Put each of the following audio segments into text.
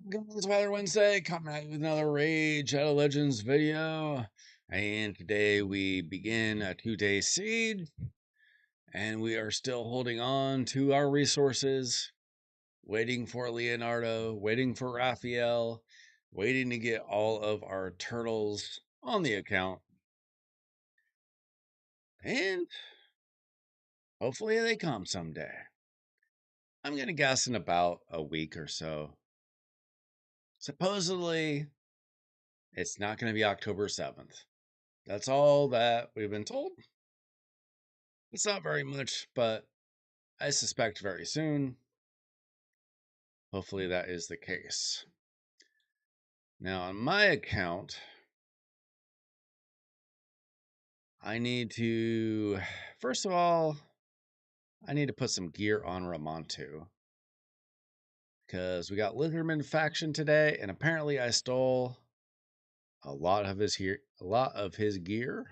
Guys, Weather Wednesday, coming at you with another Rage Out of Legends video. And today we begin a 2-day siege, and we are still holding on to our resources, waiting for Leonardo, waiting for Raphael, waiting to get all of our turtles on the account. And hopefully they come someday. I'm going to guess in about a week or so. Supposedly, it's not going to be October 7th. That's all that we've been told. It's not very much, but I suspect very soon. Hopefully that is the case. Now, on my account, I need to, first of all, I need to put some gear on Ramontu. Because we got Lizardman faction today, and apparently I stole a lot of his gear.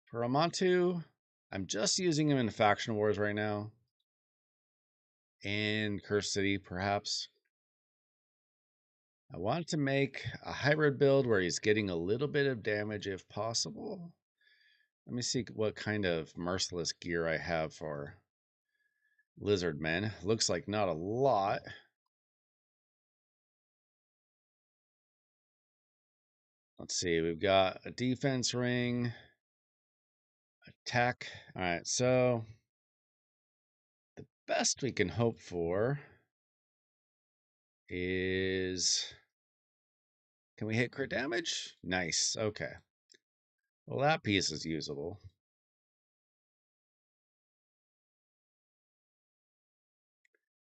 For Ramontu, I'm just using him in Faction Wars right now. And Curse City, perhaps. I want to make a hybrid build where he's getting a little bit of damage if possible. Let me see what kind of merciless gear I have for Lizardmen. Looks like not a lot. Let's see, we've got a defense ring, attack. All right, so the best we can hope for is, can we hit crit damage? Nice, okay. Well, that piece is usable.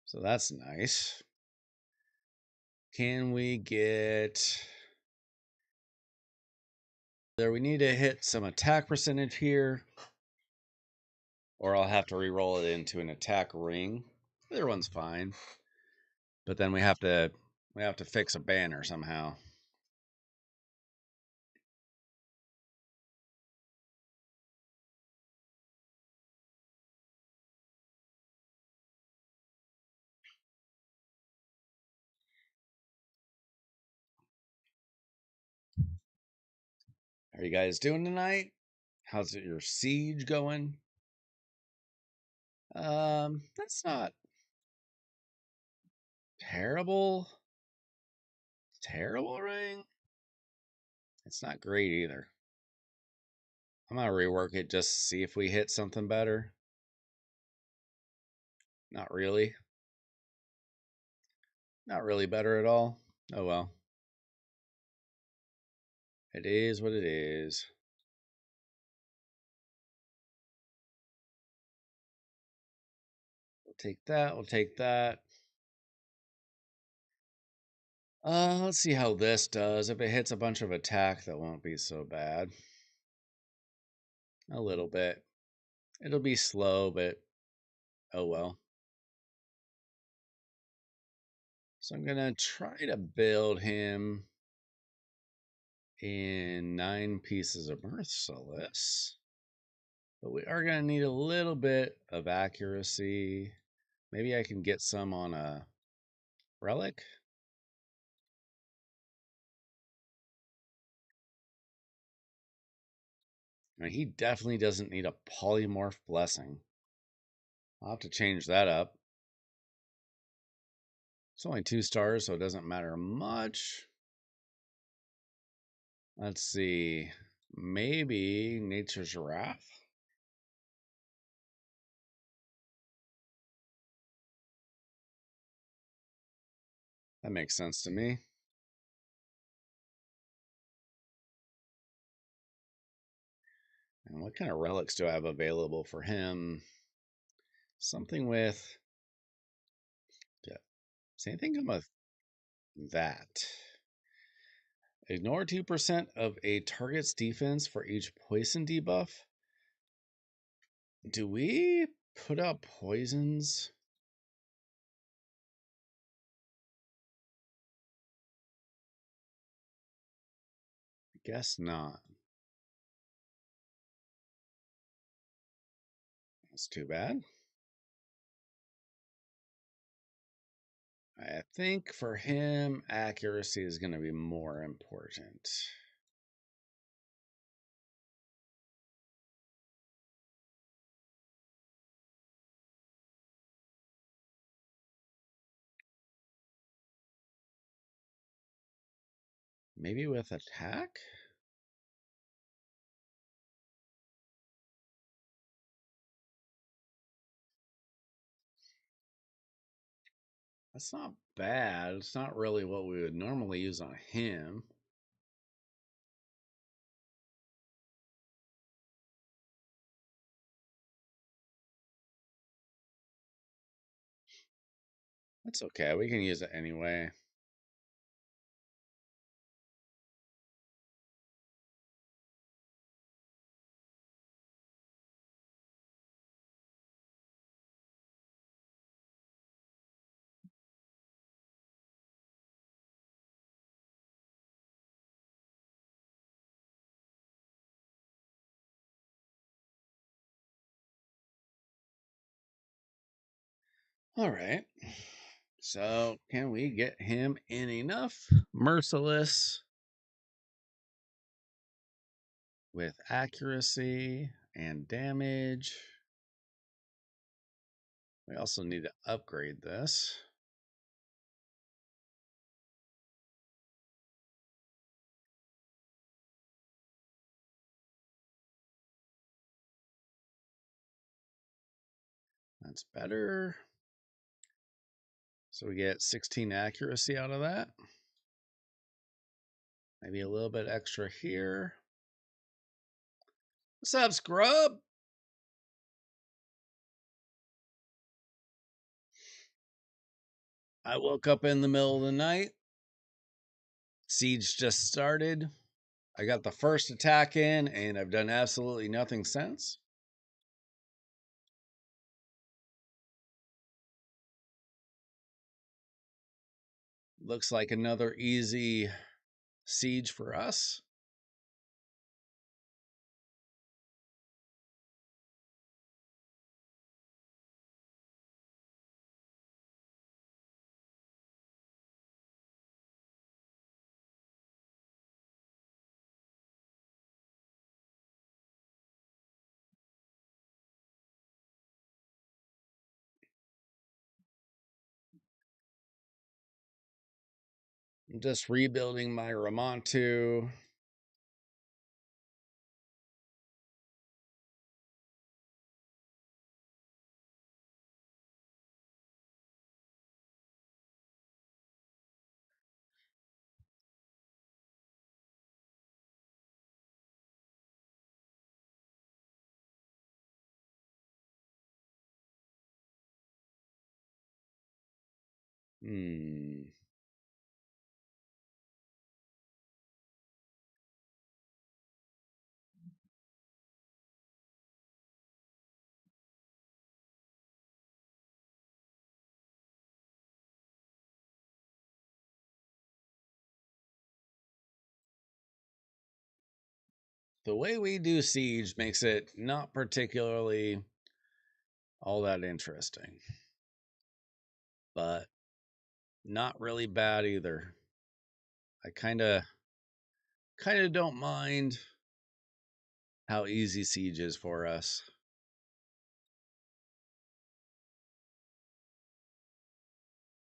So that's nice. Can we get... There, we need to hit some attack percentage here, or I'll have to re-roll it into an attack ring. Either one's fine, but then we have to fix a banner somehow. How are you guys doing tonight? How's your siege going? That's not terrible. Terrible ring. It's not great either. I'm gonna rework it just to see if we hit something better. Not really. Not really better at all. Oh well. It is what it is. We'll take that. We'll take that. Let's see how this does. If it hits a bunch of attack, that won't be so bad. A little bit. It'll be slow, but oh well. So I'm going to try to build him in 9 pieces of Merciless. But we are going to need a little bit of accuracy. Maybe I can get some on a relic. I mean, he definitely doesn't need a polymorph blessing. I'll have to change that up. It's only 2 stars, so it doesn't matter much. Let's see. Maybe Nature's Wrath. That makes sense to me. And what kind of relics do I have available for him? Something with... Same thing with that. Ignore 2% of a target's defense for each poison debuff. Do we put out poisons? I guess not. That's too bad. I think for him, accuracy is going to be more important. Maybe with attack? That's not bad. It's not really what we would normally use on him. That's okay. We can use it anyway. All right. So, can we get him in enough merciless with accuracy and damage? We also need to upgrade this. That's better. So we get 16 accuracy out of that. Maybe a little bit extra here. What's up, scrub? I woke up in the middle of the night. Siege just started. I got the first attack in, and I've done absolutely nothing since. Looks like another easy siege for us. I'm just rebuilding my Ramontu. Hmm. The way we do siege makes it not particularly all that interesting, but not really bad either. I kind of don't mind how easy siege is for us.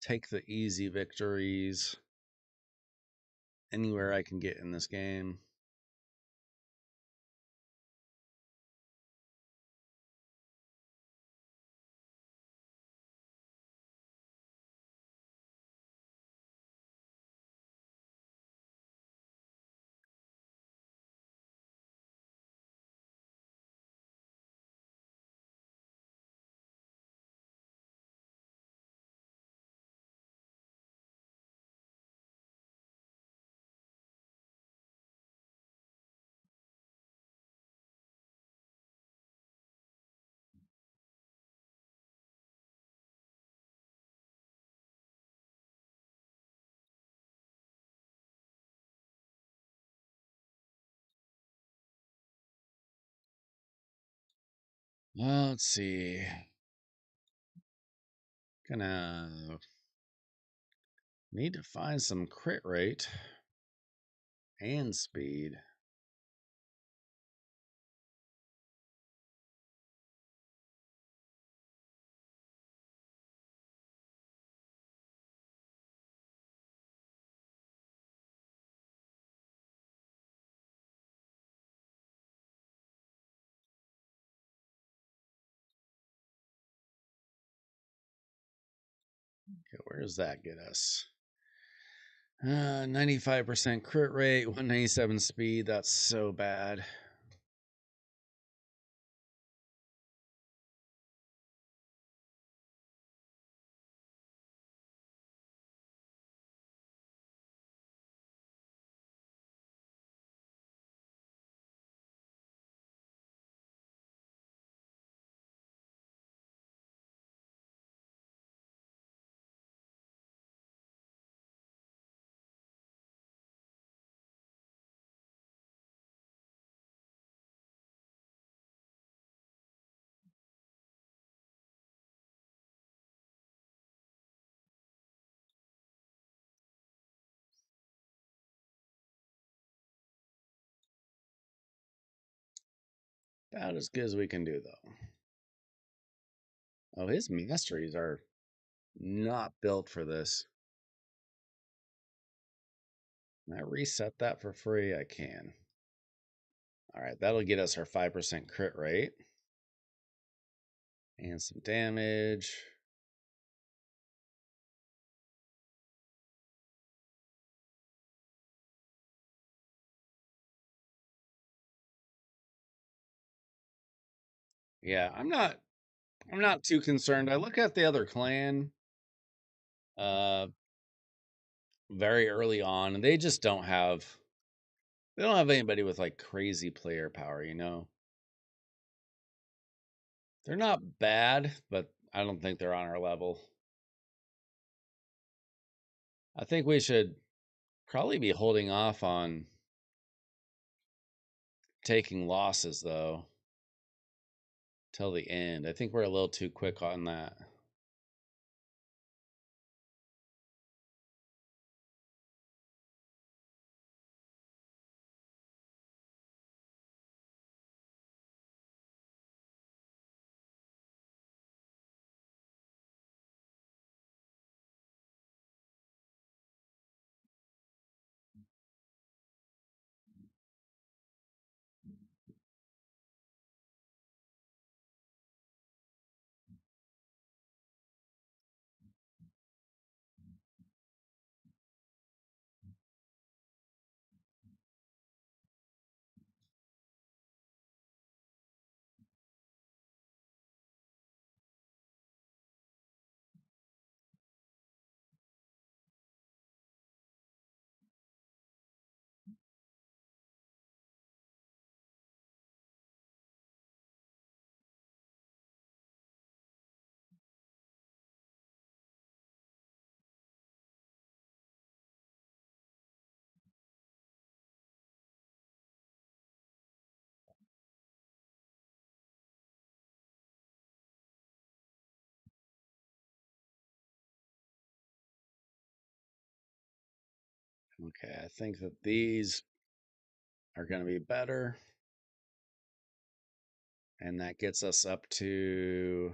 Take the easy victories anywhere I can get in this game. Well, let's see. Gonna Need to find some crit rate and speed. Okay, where does that get us? 95% crit rate, 197 speed. That's so bad. About as good as we can do, though. Oh, his masteries are not built for this. Can I reset that for free? I can. All right, that'll get us our 5% crit rate. And some damage. Yeah, I'm not too concerned. I look at the other clan uh very early on, and they just don't have anybody with like crazy player power, you know. They're not bad, but I don't think they're on our level. I think we should probably be holding off on taking losses though till the end. I think we're a little too quick on that. Okay, I think that these are going to be better. And that gets us up to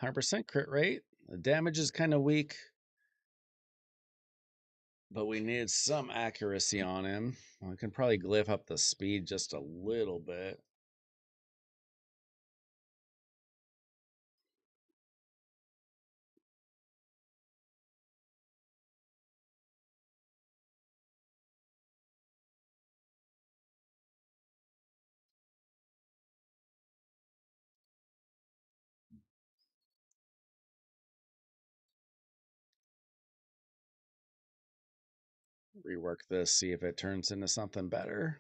100% crit rate. The damage is kind of weak, but we need some accuracy on him. We can probably glyph up the speed just a little bit. Rework this, see if it turns into something better.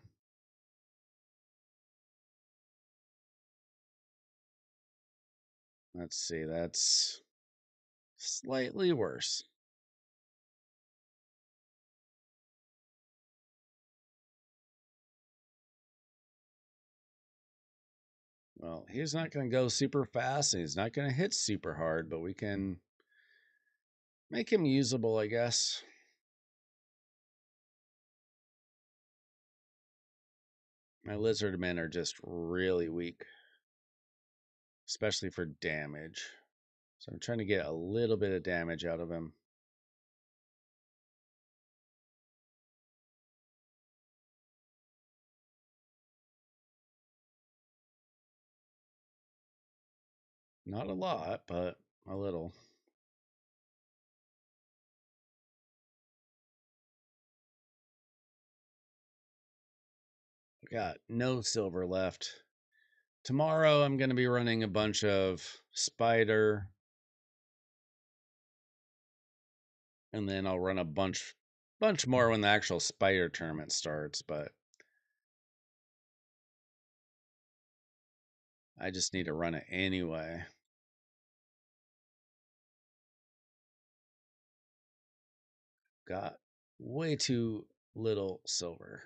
Let's see, that's slightly worse. Well, he's not going to go super fast and he's not going to hit super hard, but we can make him usable, I guess. My lizard men are just really weak, especially for damage. So I'm trying to get a little bit of damage out of him. Not a lot, but a little. Got no silver left. Tomorrow I'm going to be running a bunch of spider, and then I'll run a bunch more when the actual spider tournament starts, but I just need to run it anyway. Got way too little silver.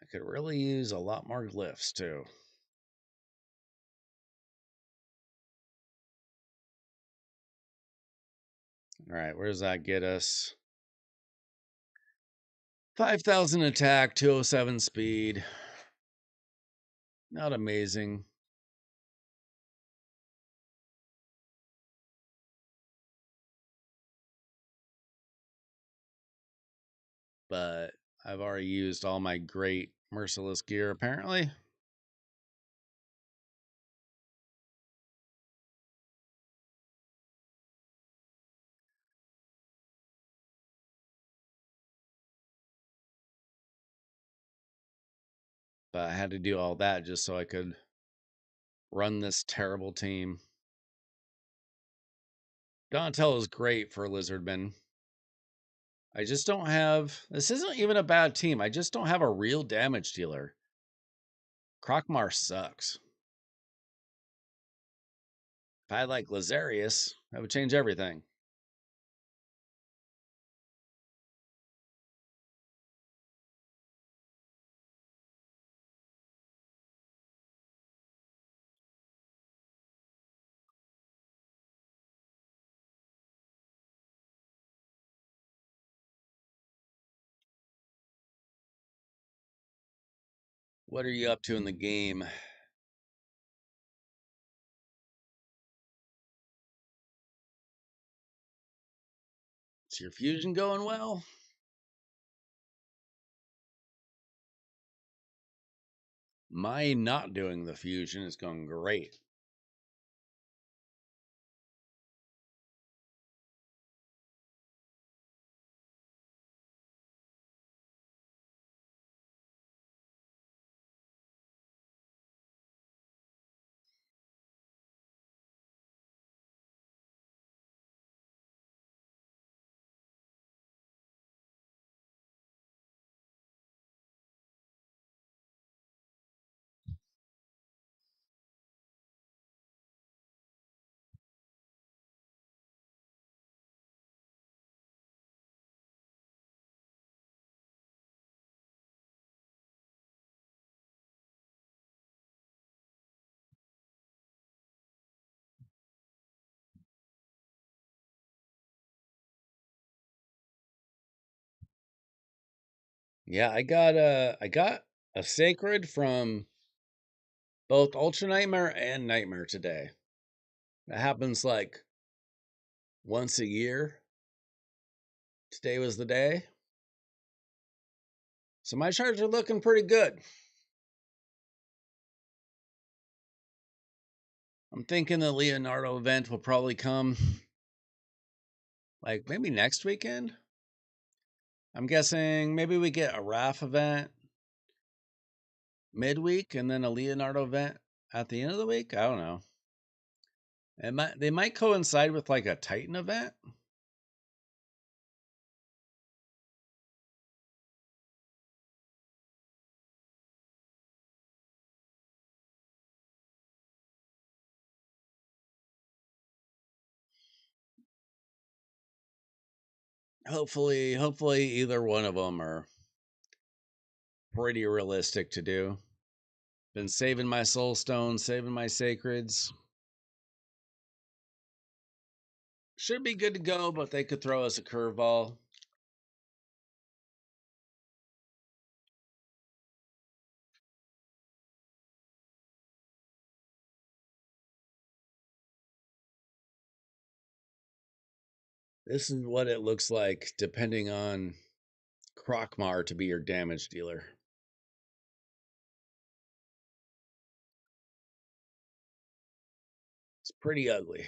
I could really use a lot more glyphs too. All right, where does that get us? 5,000 attack, 207 speed. Not amazing. But I've already used all my great merciless gear apparently. But I had to do all that just so I could run this terrible team. Donatello is great for Lizardmen. I just don't have. This isn't even a bad team. I just don't have a real damage dealer. Krokmar sucks. If I had like Lazarius, that would change everything. What are you up to in the game? Is your fusion going well? My not doing the fusion is going great. Yeah, I got a sacred from both Ultra Nightmare and Nightmare today. That happens like once a year. Today was the day. So my shards are looking pretty good. I'm thinking the Leonardo event will probably come like maybe next weekend. I'm guessing maybe we get a Raph event midweek and then a Leonardo event at the end of the week. I don't know. They might coincide with like a Titan event. Hopefully either one of them are pretty realistic to do. Been saving my Soulstones, saving my Sacreds. Should be good to go, but they could throw us a curveball. This is what it looks like depending on Krokmar to be your damage dealer. It's pretty ugly.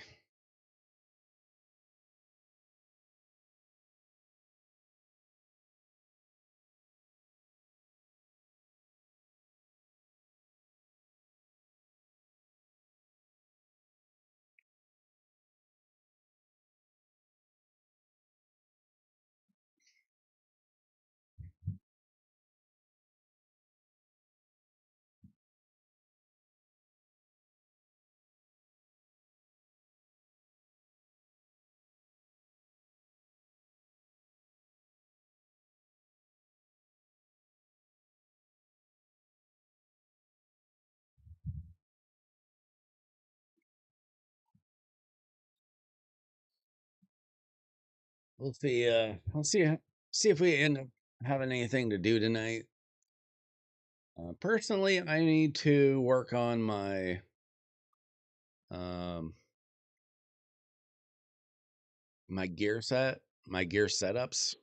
We'll see. See if we end up having anything to do tonight. Personally, I need to work on um, my gear setups.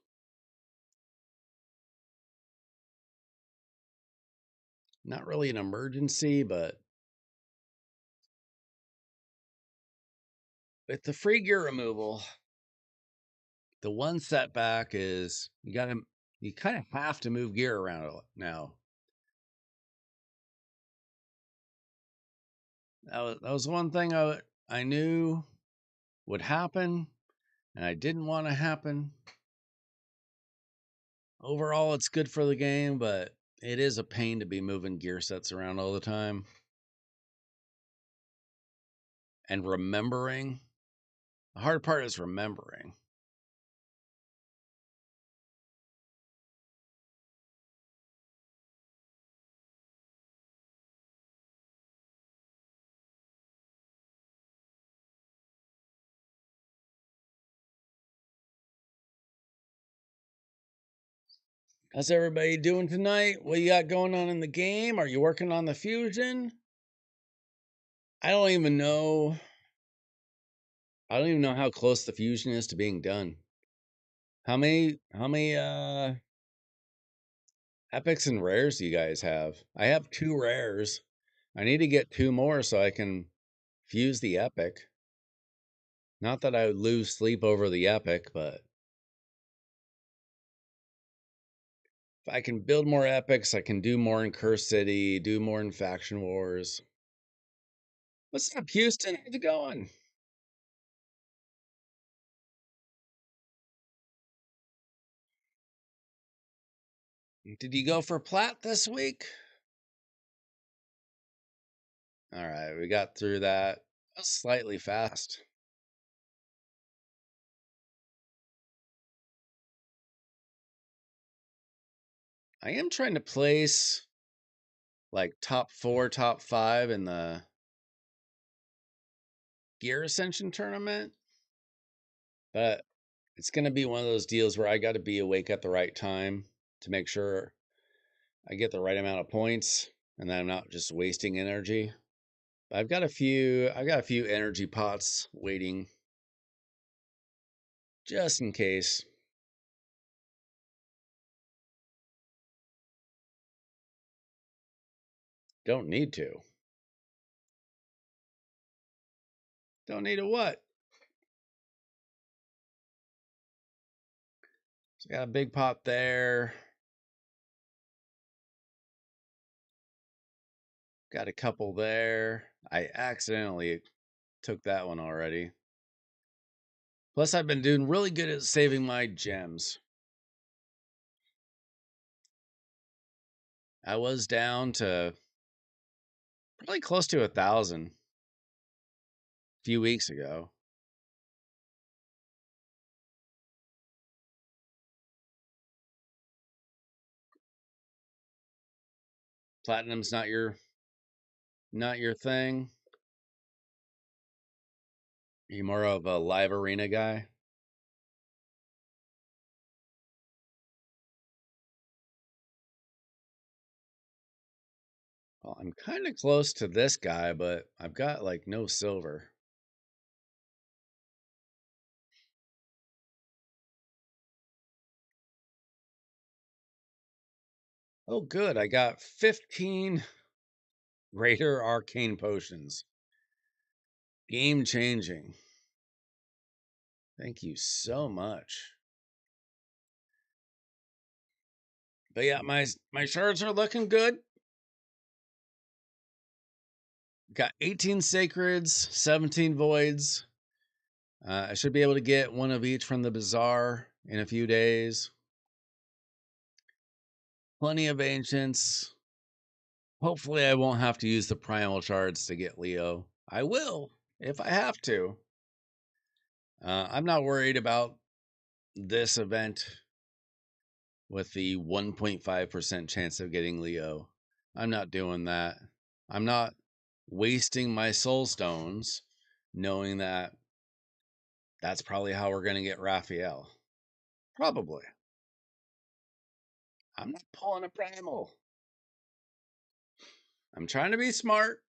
Not really an emergency, but with the free gear removal, the one setback is you kind of have to move gear around now. That was one thing I knew would happen, and I didn't want to happen. Overall, it's good for the game, but it is a pain to be moving gear sets around all the time and remembering. The hard part is remembering. How's everybody doing tonight? What you got going on in the game? Are you working on the fusion? I don't even know. I don't even know how close the fusion is to being done. How many epics and rares do you guys have? I have 2 rares. I need to get 2 more so I can fuse the epic. Not that I would lose sleep over the epic, but if I can build more epics, I can do more in Curse City, do more in Faction Wars. What's up, Houston? How's it going? Did you go for plat this week? All right, we got through that. That was slightly fast. I am trying to place like top 4, top 5 in the Gear Ascension tournament, but it's going to be one of those deals where I got to be awake at the right time to make sure I get the right amount of points and that I'm not just wasting energy. But I got a few energy pots waiting just in case. Don't need to. Don't need a what? So got a big pot there. Got a couple there. I accidentally took that one already. Plus, I've been doing really good at saving my gems. I was down to probably close to 1,000 a few weeks ago. Platinum's not your thing. You more of a live arena guy. Well, I'm kind of close to this guy, but I've got like no silver. Oh, good. I got 15 greater arcane potions. Game changing. Thank you so much. But yeah, my shards are looking good. Got 18 sacreds, 17 voids. I should be able to get one of each from the bazaar in a few days. Plenty of ancients. Hopefully I won't have to use the primal shards to get Leo. I will if I have to. I'm not worried about this event with the 1.5% chance of getting Leo. I'm not doing that. I'm not wasting my Soulstones knowing that that's probably how we're going to get Raphael. Probably. I'm not pulling a primal. I'm trying to be smart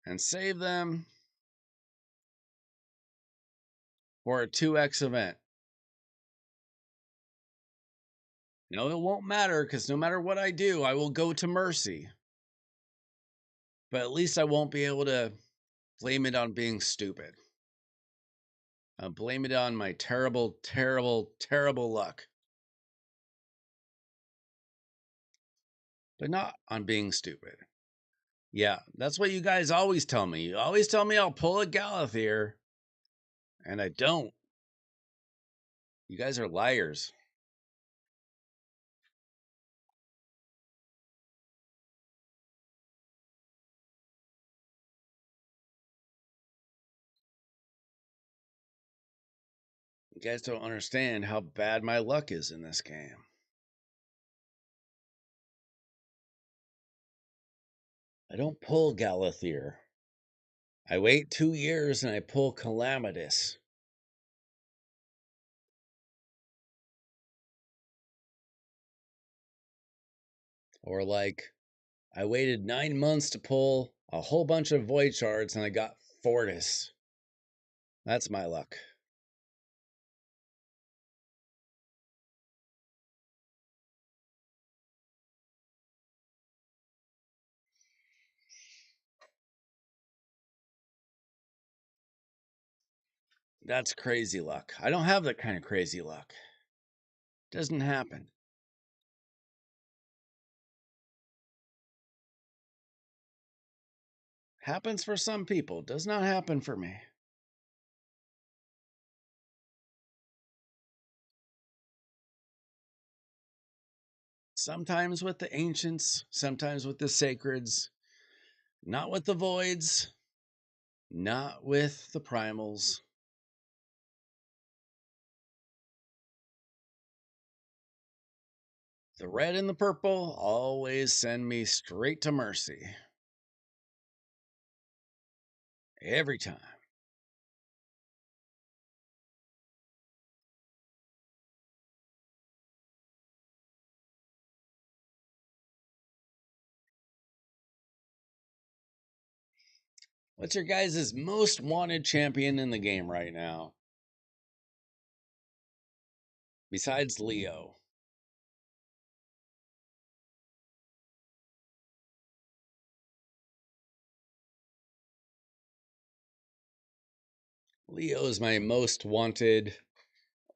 and save them for a 2x event. No, it won't matter because no matter what I do, I will go to Mercy. But at least I won't be able to blame it on being stupid. I'll blame it on my terrible, terrible, terrible luck. But not on being stupid. Yeah, that's what you guys always tell me. You always tell me I'll pull a Galathier, and I don't. You guys are liars. You guys don't understand how bad my luck is in this game. I don't pull Galathier. I wait 2 years and I pull Calamitous. Or like, I waited 9 months to pull a whole bunch of Void Shards and I got Fortis. That's my luck. That's crazy luck. I don't have that kind of crazy luck. Doesn't happen. Happens for some people, does not happen for me. Sometimes with the ancients, sometimes with the sacreds, not with the voids, not with the primals. The red and the purple always send me straight to Mercy. Every time. What's your guys' most wanted champion in the game right now? Besides Leo. Leo is my most wanted,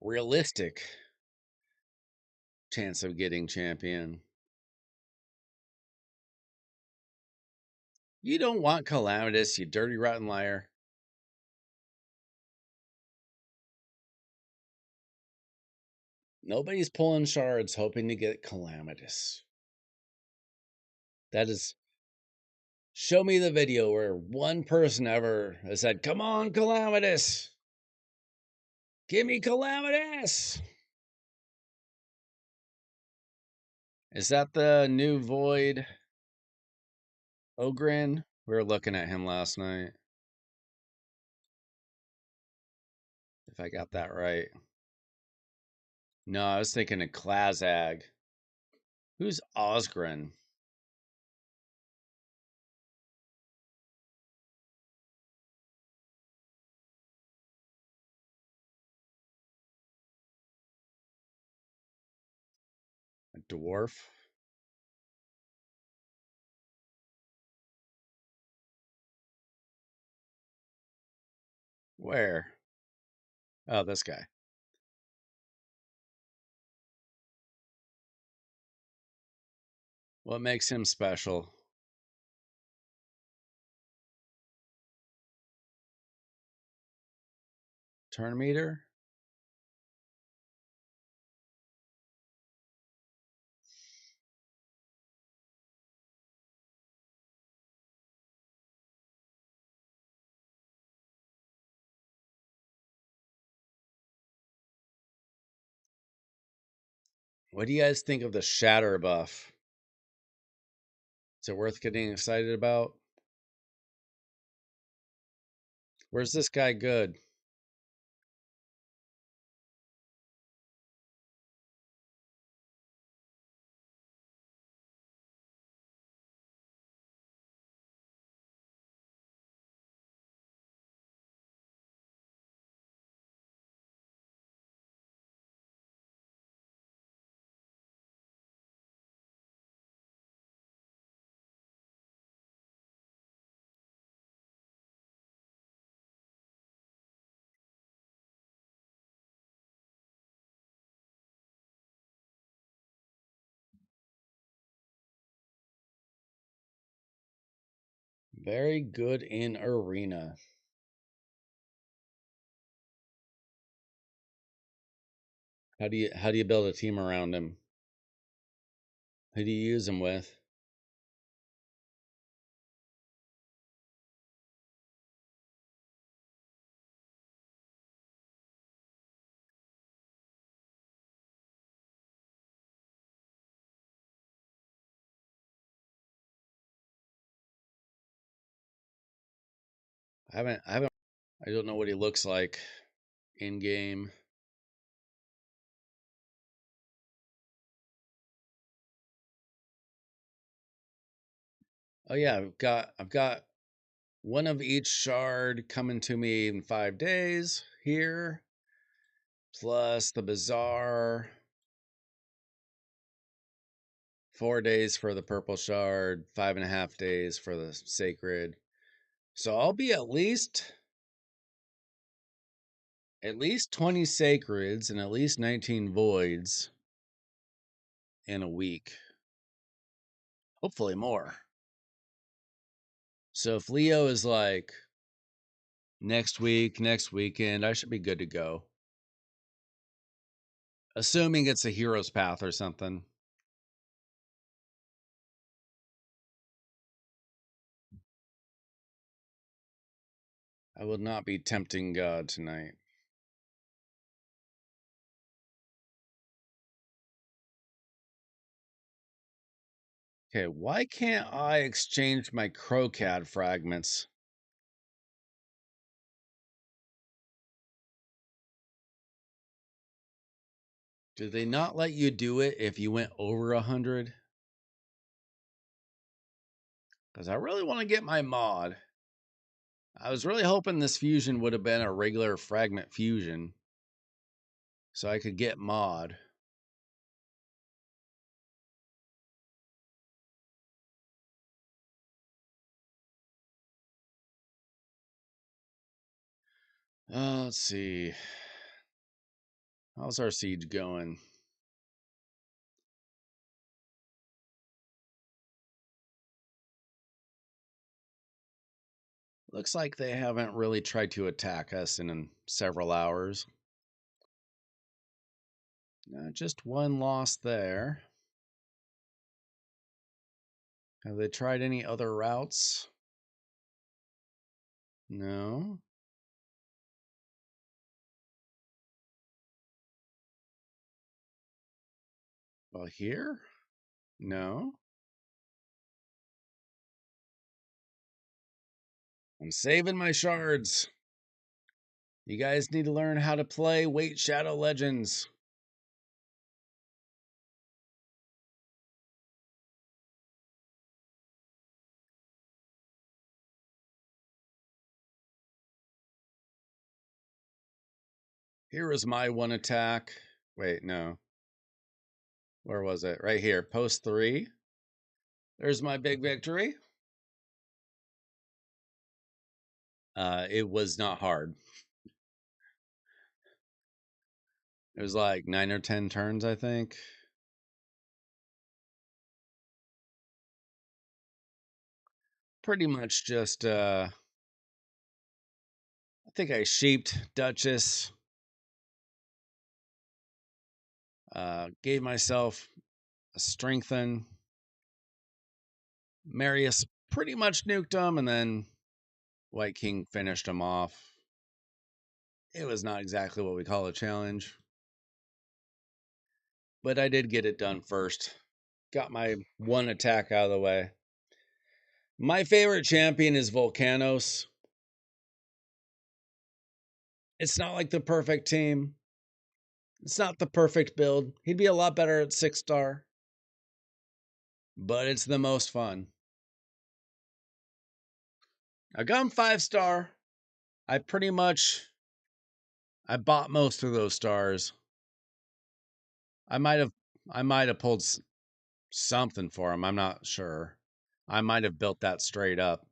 realistic chance of getting champion. You don't want Calamitous, you dirty rotten liar. Nobody's pulling shards hoping to get Calamitous. That is, show me the video where one person ever has said, "Come on, Calamitous! Give me Calamitous!" Is that the new Void Ogren? We were looking at him last night. If I got that right. No, I was thinking of Klazag. Who's Osgren? A dwarf? Where? Oh, this guy. What makes him special? Turn meter? What do you guys think of the shatter buff? Is it worth getting excited about? Where's this guy good? Very good in arena. How do you build a team around him? Who do you use him with? I haven't I don't know what he looks like in game. Oh yeah, I've got one of each shard coming to me in 5 days here, plus the bazaar. 4 days for the purple shard, 5.5 days for the sacred. So I'll be at least 20 sacreds and at least 19 voids in a week. Hopefully more. So if Leo is like next week, next weekend, I should be good to go. Assuming it's a hero's path or something. I will not be tempting God tonight. Okay, why can't I exchange my Crocad fragments? Do they not let you do it if you went over 100? Because I really want to get my mod. I was really hoping this fusion would have been a regular fragment fusion so I could get mod. Let's see. How's our siege going? Looks like they haven't really tried to attack us in several hours. Just one loss there. Have they tried any other routes? No. Well, here? No. I'm saving my shards. You guys need to learn how to play Wait Shadow Legends. Here is my one attack. Wait, no. Where was it? Right here. Post 3. There's my big victory. It was not hard. It was like 9 or 10 turns, I think. Pretty much just, I think I sheeped Duchess. Gave myself a strengthen. Marius pretty much nuked him, and then White King finished him off. It was not exactly what we call a challenge, but I did get it done first. Got my one attack out of the way. My favorite champion is Volcanos. It's not like the perfect team. It's not the perfect build. He'd be a lot better at 6-star, but it's the most fun. I got him 5-star. I bought most of those stars. I might have pulled something for him. I'm not sure. I might have built that straight up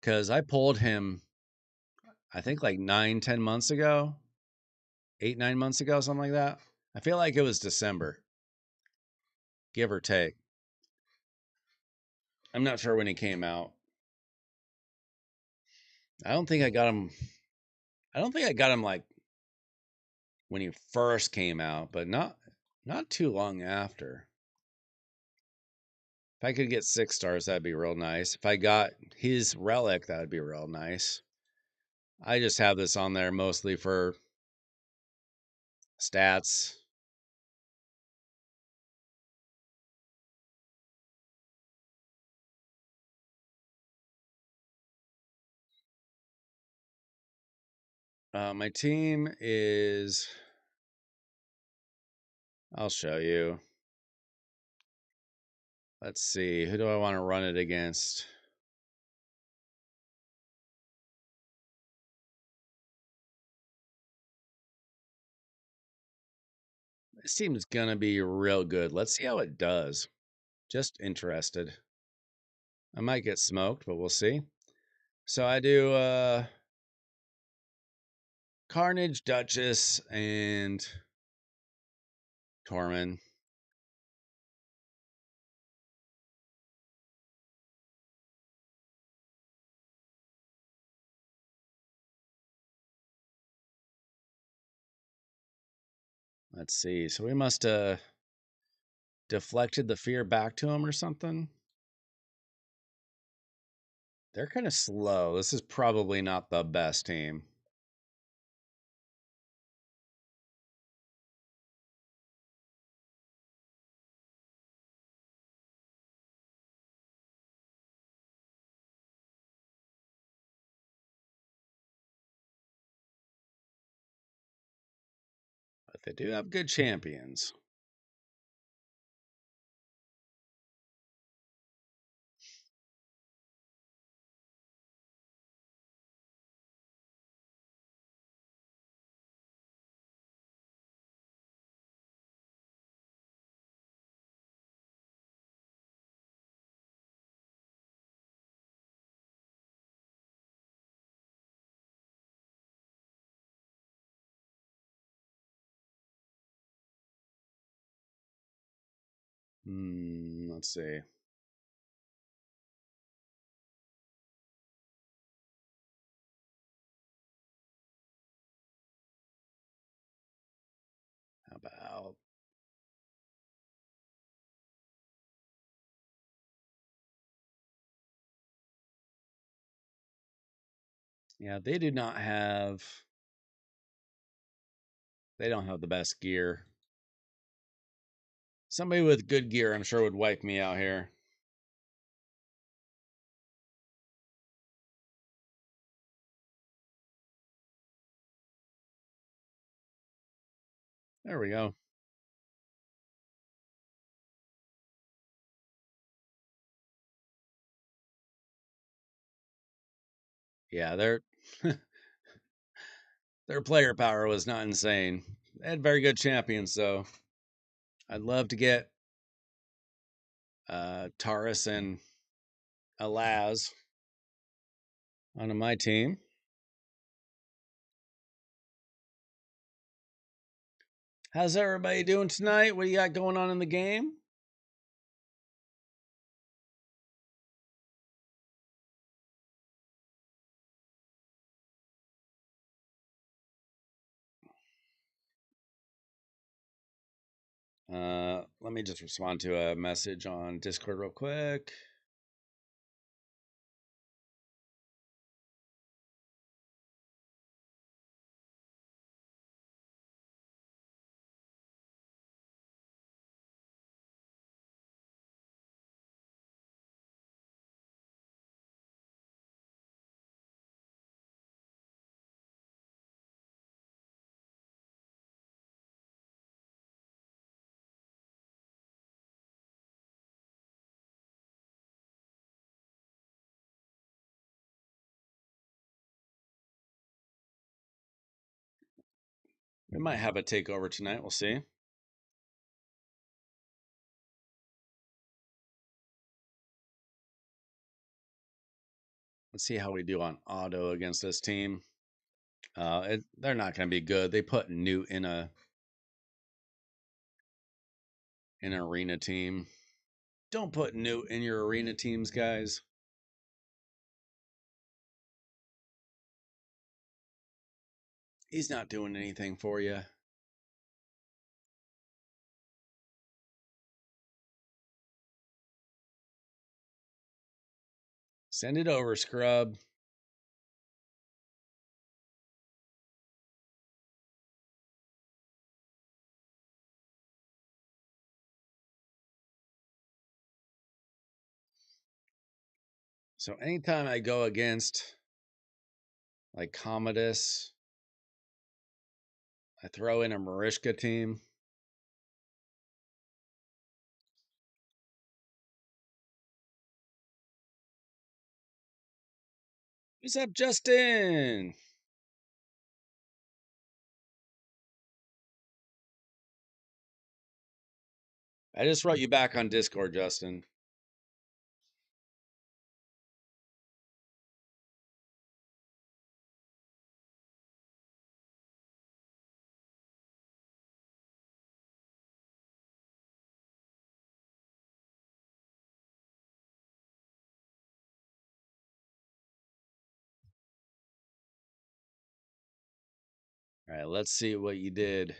because I pulled him, I think like 9-10 months ago, 8-9 months ago, something like that. I feel like it was December, give or take. I'm not sure when he came out. I don't think I got him. I don't think I got him like when he first came out, but not too long after. If I could get 6-stars, that'd be real nice. If I got his relic, that would be real nice. I just have this on there mostly for stats. My team is. I'll show you. Let's see. Who do I want to run it against? This team's gonna be real good. Let's see how it does. Just interested. I might get smoked, but we'll see. So I do Carnage, Duchess, and Tormund. Let's see. So we must have deflected the fear back to him or something. They're kind of slow. This is probably not the best team. But they do have good champions. Let's see. How about yeah, they do not have they don't have the best gear. Somebody with good gear, I'm sure, would wipe me out here. There we go. Yeah, their player power was not insane. They had very good champions, so I'd love to get Taurus and Alaz onto my team. How's everybody doing tonight? What do you got going on in the game? Let me just respond to a message on Discord real quick. We might have a takeover tonight. We'll see. Let's see how we do on auto against this team. They're not going to be good. They put Newt in an arena team. Don't put Newt in your arena teams, guys. He's not doing anything for you. Send it over, scrub. So anytime I go against like Commodus, I throw in a Marishka team. What's up, Justin? I just wrote you back on Discord, Justin. All right, let's see what you did.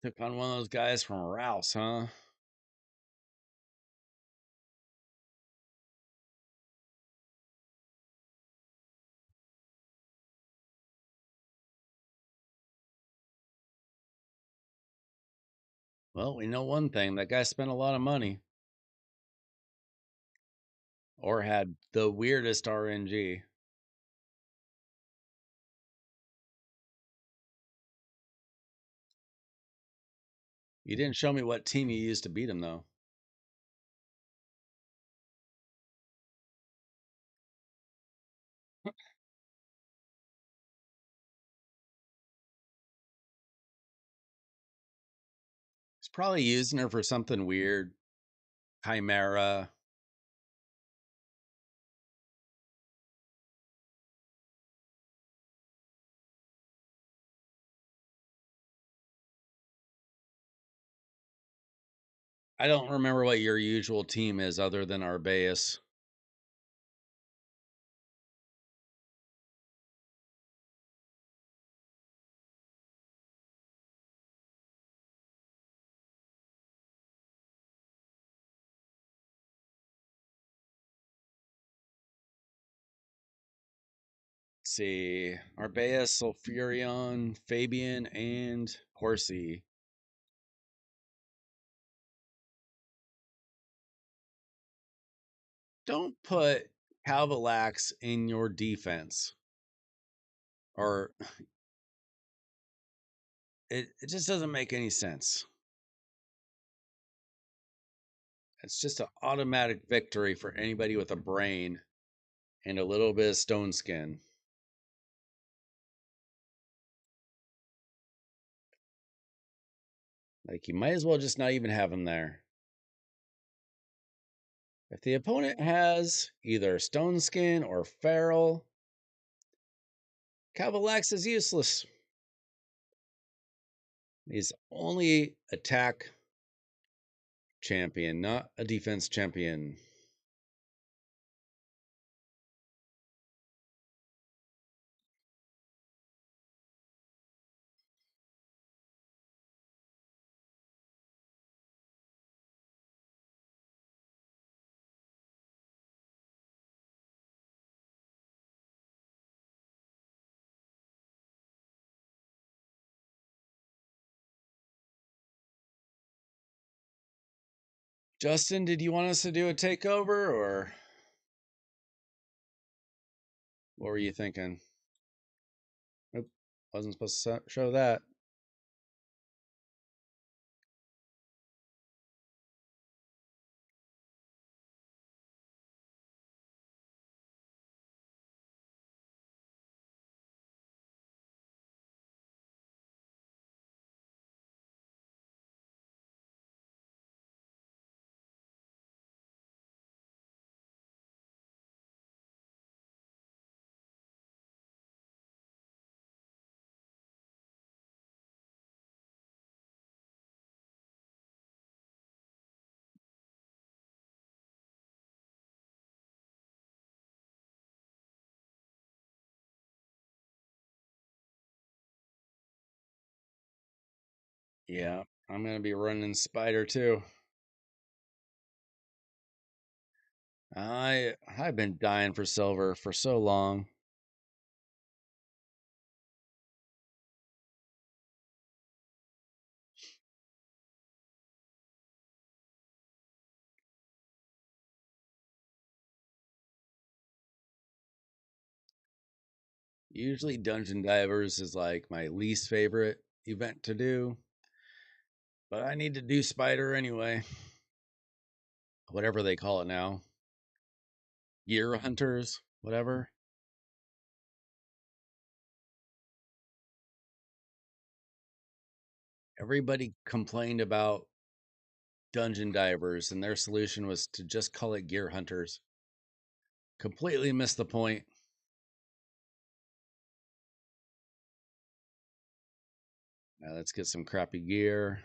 Took on one of those guys from Rouse, huh? Well, we know one thing. That guy spent a lot of money. Or had the weirdest RNG. You didn't show me what team you used to beat him, though. He's probably using her for something weird. Chimera. I don't remember what your usual team is other than Arbeus. Let's see. Arbeus, Sulfurion, Fabian, and Horsey. Don't put Calvalax in your defense. Or it just doesn't make any sense. It's just an automatic victory for anybody with a brain and a little bit of stone skin. Like, you might as well just not even have him there. If the opponent has either Stone Skin or Feral, Cavalax is useless. He's only attack champion, not a defense champion. Justin, did you want us to do a takeover, or what were you thinking? Oop, wasn't supposed to show that. Yeah, I'm gonna be running Spider too. I've been dying for silver for so long. Usually Dungeon Divers is like my least favorite event to do, but I need to do Spider anyway. Whatever they call it now. Gear Hunters, whatever. Everybody complained about Dungeon Divers, and their solution was to just call it Gear Hunters. Completely missed the point. Now let's get some crappy gear.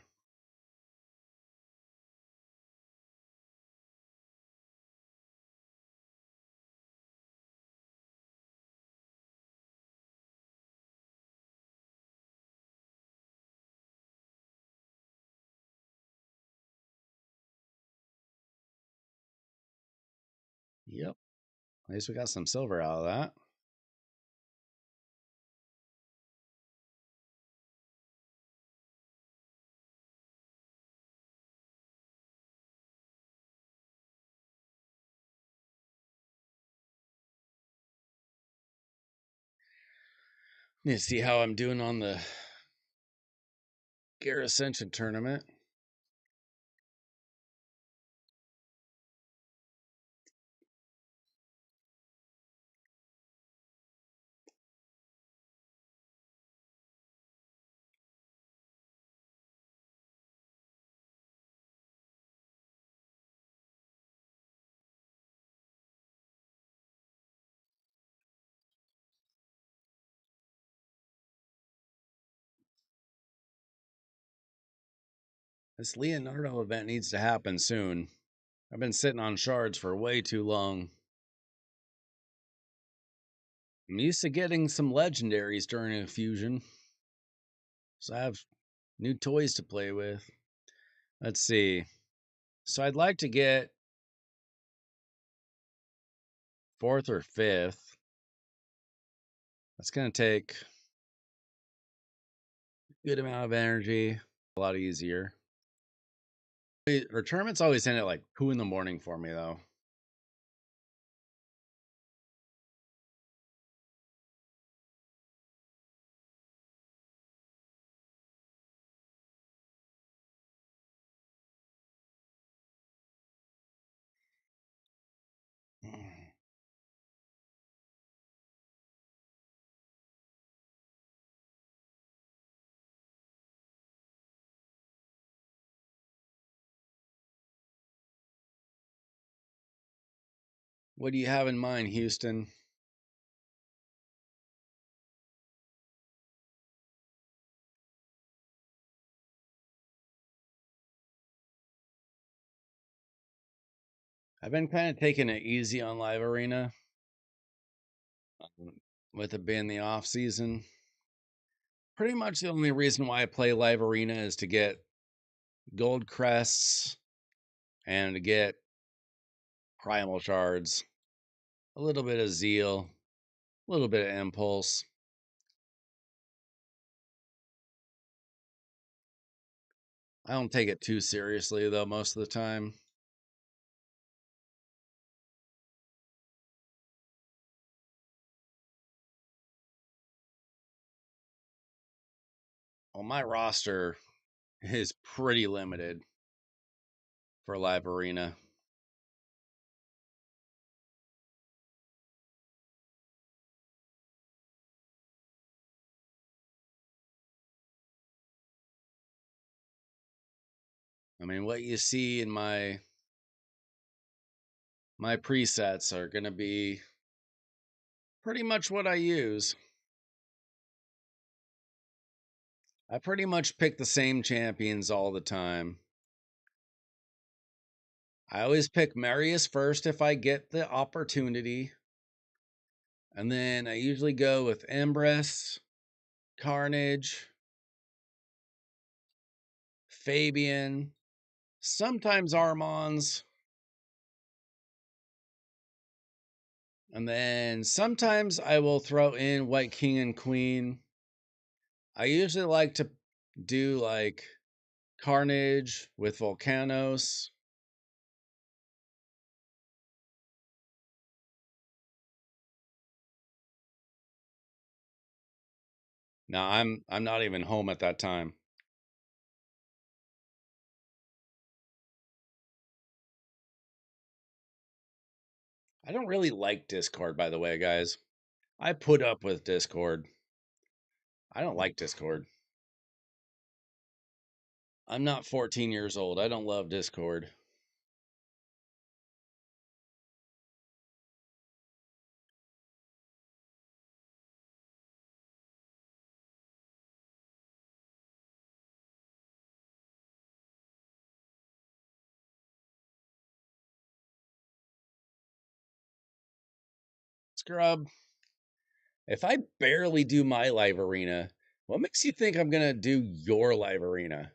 Yep. At least we got some silver out of that. Need to see how I'm doing on the Gear Ascension tournament. This Leonardo event needs to happen soon. I've been sitting on shards for way too long. I'm used to getting some legendaries during a fusion, so I have new toys to play with. Let's see. So I'd like to get fourth or fifth. That's going to take a good amount of energy, a lot easier. Our tournaments always end at like 2 in the morning for me, though. What do you have in mind, Houston? I've been kind of taking it easy on Live Arena, with it being the off season. Pretty much the only reason why I play Live Arena is to get gold crests and to get primal shards, a little bit of zeal, a little bit of impulse. I don't take it too seriously though most of the time. Well, my roster is pretty limited for Live Arena. I mean, what you see in my presets are going to be pretty much what I use. I pretty much pick the same champions all the time. I always pick Marius first if I get the opportunity. And then I usually go with Empress, Carnage, Fabian, sometimes Armons, and then sometimes I will throw in White King and Queen. I usually like to do like Carnage with Volcanos. Now I'm not even home at that time. I don't really like Discord, by the way, guys. I put up with Discord. I don't like Discord. I'm not 14 years old. I don't love Discord. Scrub, if I barely do my live arena, what makes you think I'm going to do your live arena?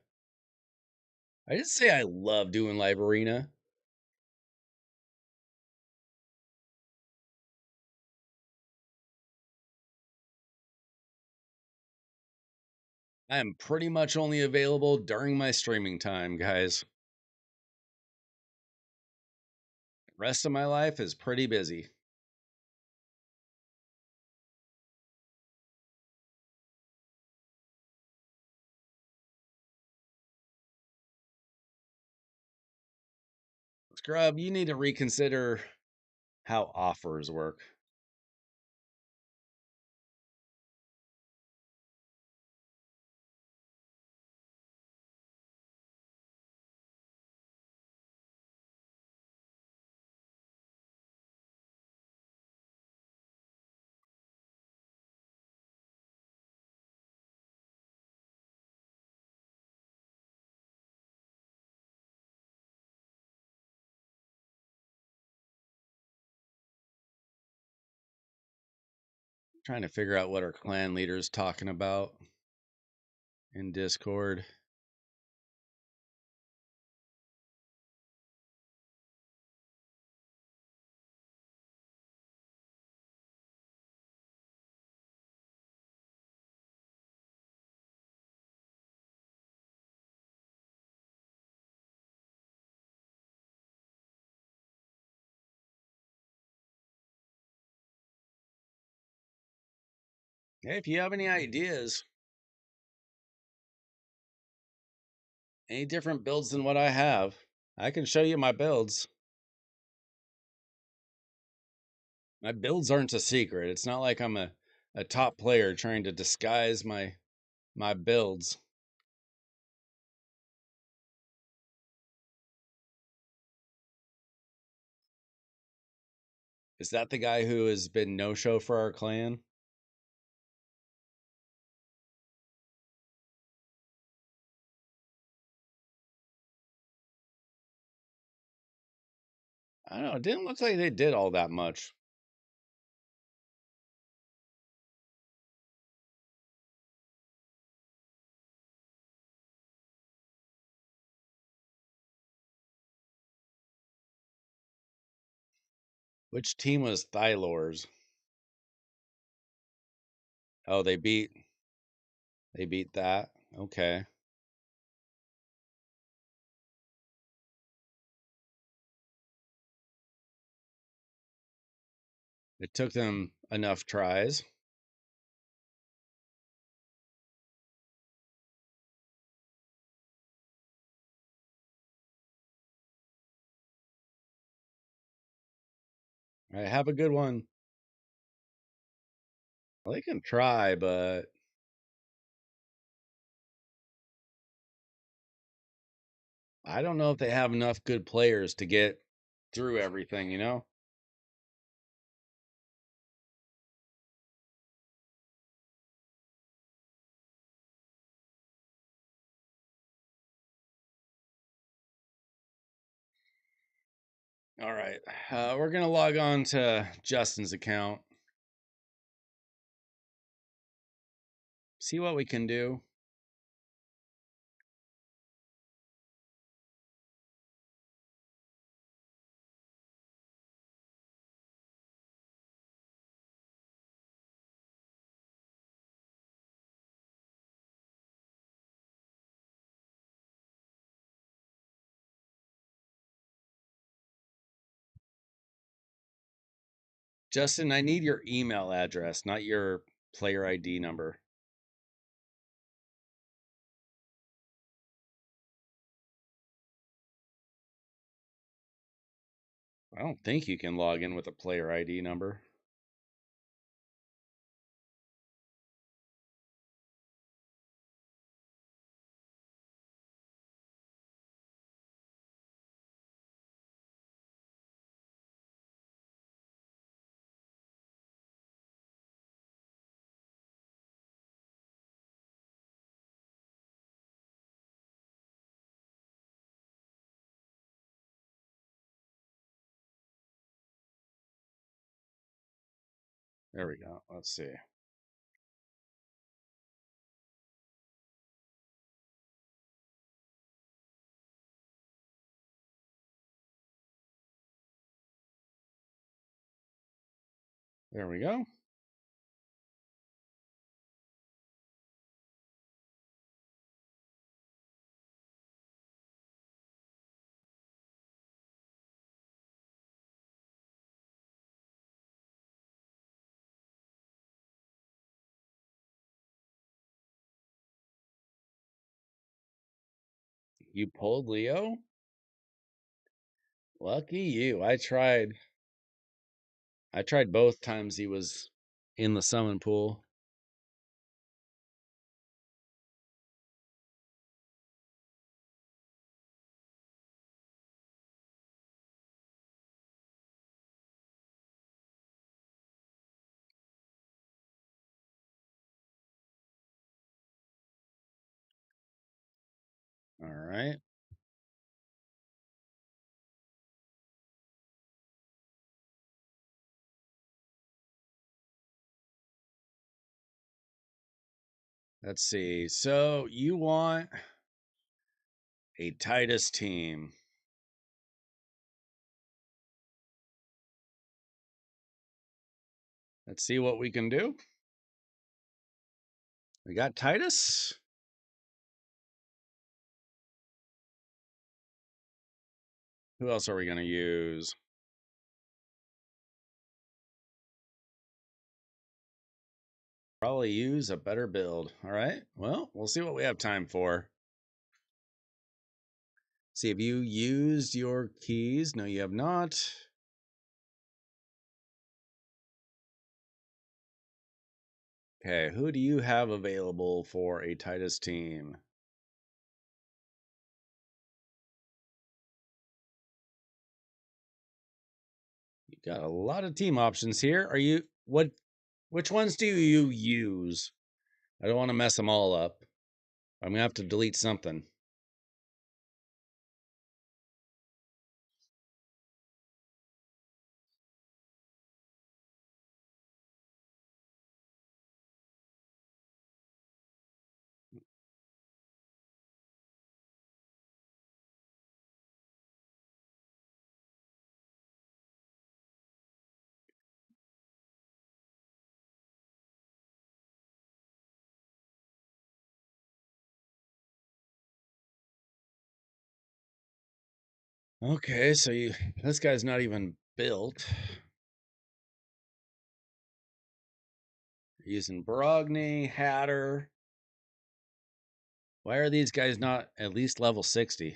I didn't say I love doing live arena. I am pretty much only available during my streaming time, guys. The rest of my life is pretty busy. Scrub, you need to reconsider how offers work. I'm trying to figure out what our clan leader is talking about in Discord. Hey, if you have any ideas, any different builds than what I have, I can show you my builds. My builds aren't a secret. It's not like I'm a top player trying to disguise my builds. Is that the guy who has been no-show for our clan? I don't know. It didn't look like they did all that much. Which team was Thylor's? Oh, they beat that. Okay. It took them enough tries. All right, have a good one. Well, they can try, but I don't know if they have enough good players to get through everything, you know? All right. We're going to log on to Justin's account, see what we can do. Justin, I need your email address, not your player ID number. I don't think you can log in with a player ID number. There we go. Let's see. There we go. You pulled Leo? Lucky you. I tried both times he was in the summon pool. All right. Let's see. So you want a Titus team. Let's see what we can do. We got Titus. Who else are we going to use? Probably use a better build. All right. Well, we'll see what we have time for. See, have you used your keys? No, you have not. Okay, who do you have available for a Titus team? Got a lot of team options here. Which ones do you use? I don't want to mess them all up. I'm going to have to delete something. Okay, so this guy's not even built. You're using Brogni, Hatter. Why are these guys not at least level 60?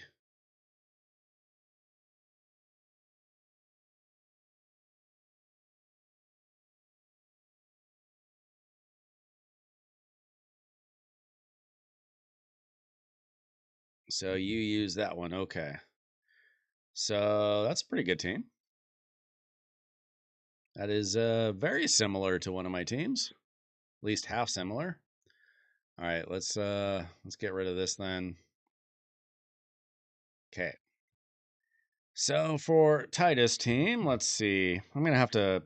So you use that one. Okay. So that's a pretty good team. That is very similar to one of my teams. At least half similar. All right, let's get rid of this then. Okay. So for Titus team, let's see. I'm going to have to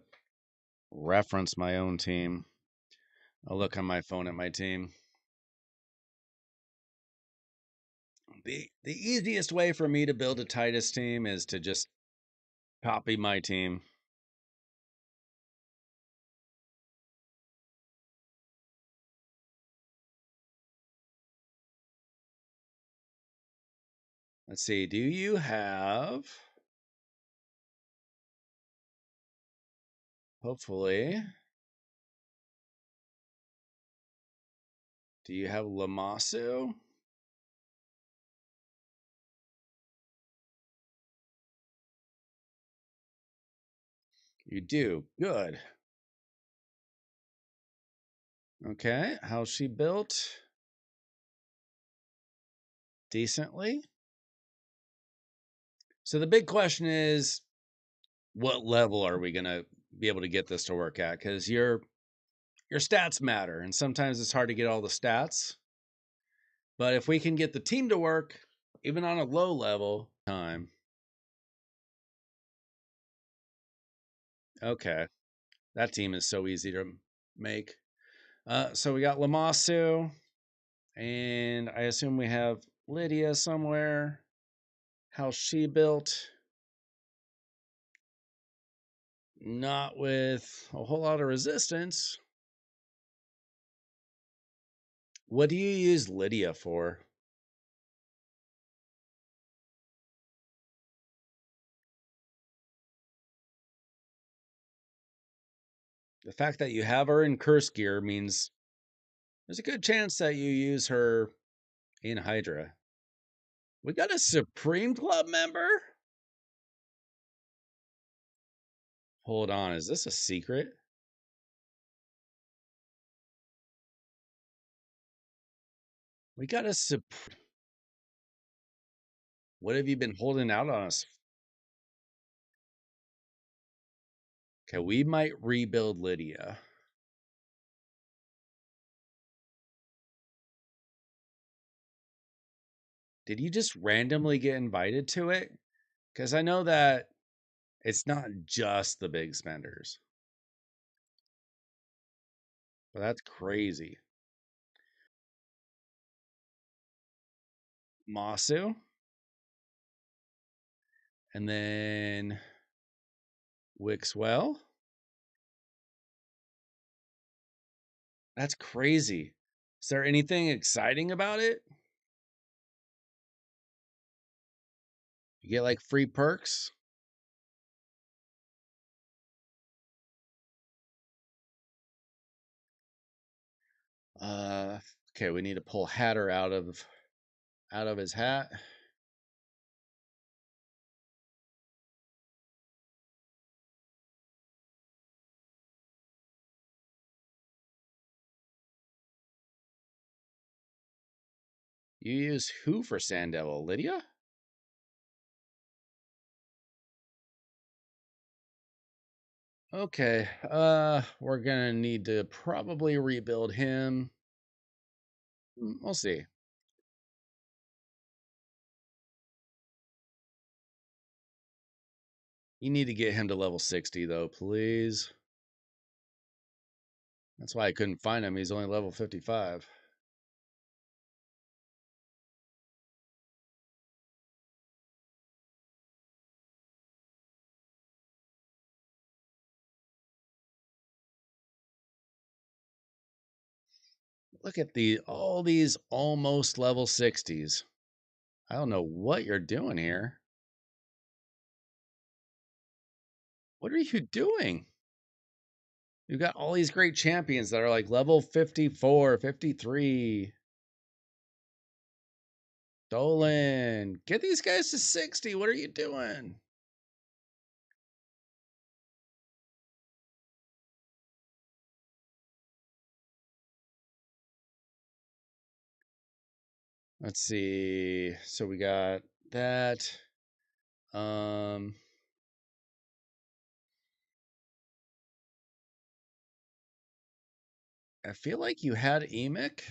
reference my own team. I'll look on my phone at my team. The easiest way for me to build a Titus team is to just copy my team. Let's see. Do you have, hopefully, do you have Lamasu? You do. Good. Okay. How's she built? Decently. So the big question is, what level are we going to be able to get this to work at? Because your stats matter, and sometimes it's hard to get all the stats. But if we can get the team to work, even on a low level, time. Okay. That team is so easy to make. So we got Lamasu, and I assume we have Lydia somewhere. How's she built? Not with a whole lot of resistance. What do you use Lydia for? The fact that you have her in curse gear means there's a good chance that you use her in Hydra. We got a Supreme Club member? Hold on, is this a secret? We got a Supreme. What have you been holding out on us? Okay, we might rebuild Lydia. Did you just randomly get invited to it? Because I know that it's not just the big spenders. But that's crazy. Masu. And then Wixwell. That's crazy. Is there anything exciting about it? You get like free perks? Uh okay, we need to pull Hatter out of his hat. You use who for Sand Devil? Lydia? Okay, we're gonna need to probably rebuild him. We'll see. You need to get him to level 60 though, please. That's why I couldn't find him. He's only level 55. Look at all these almost level 60s. I don't know what you're doing here. What are you doing? You've got all these great champions that are like level 54, 53. Dolan, get these guys to 60. What are you doing? Let's see. So we got that. Um, I feel like you had Emic.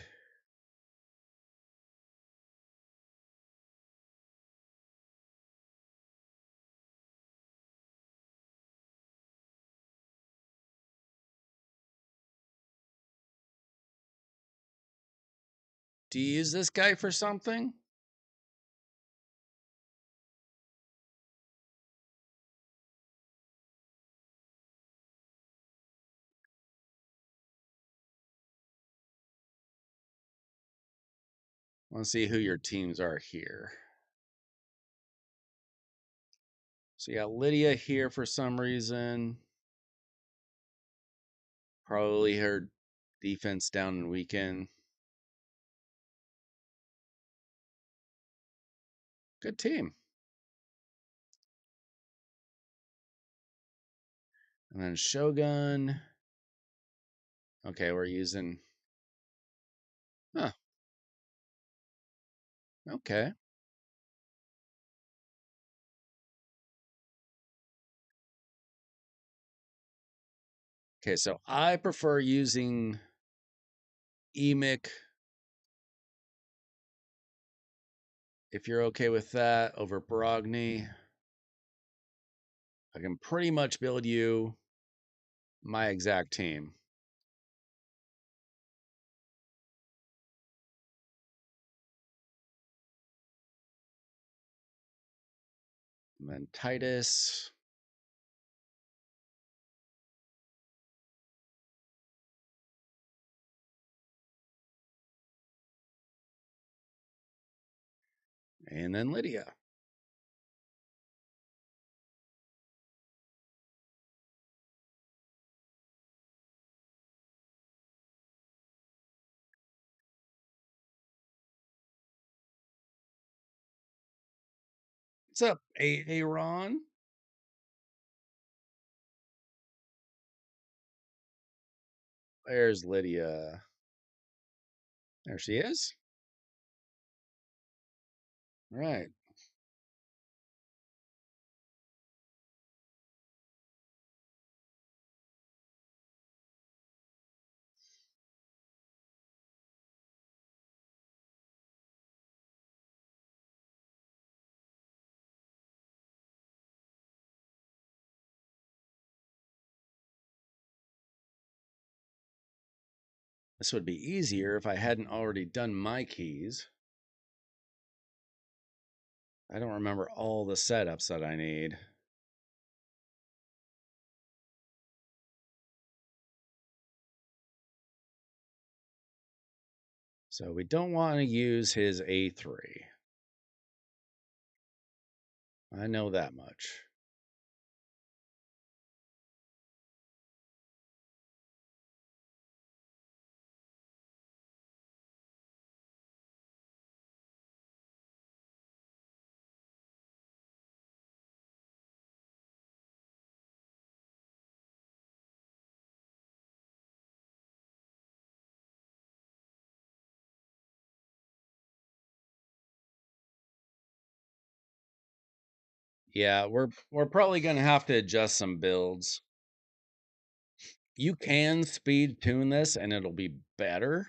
Do you use this guy for something? Let's see who your teams are here. So you got Lydia here for some reason. Probably her defense down in weekend. Good team. And then Shogun. Okay, we're using. Huh. Okay. Okay, so I prefer using Emic if you're okay with that over Brogni. I can pretty much build you my exact team. And then Titus. And then Lydia. What's up, Aaron? There's Lydia. There she is. All right. This would be easier if I hadn't already done my keys. I don't remember all the setups that I need. So we don't want to use his A3. I know that much. Yeah, we're probably gonna have to adjust some builds. You can speed tune this and it'll be better,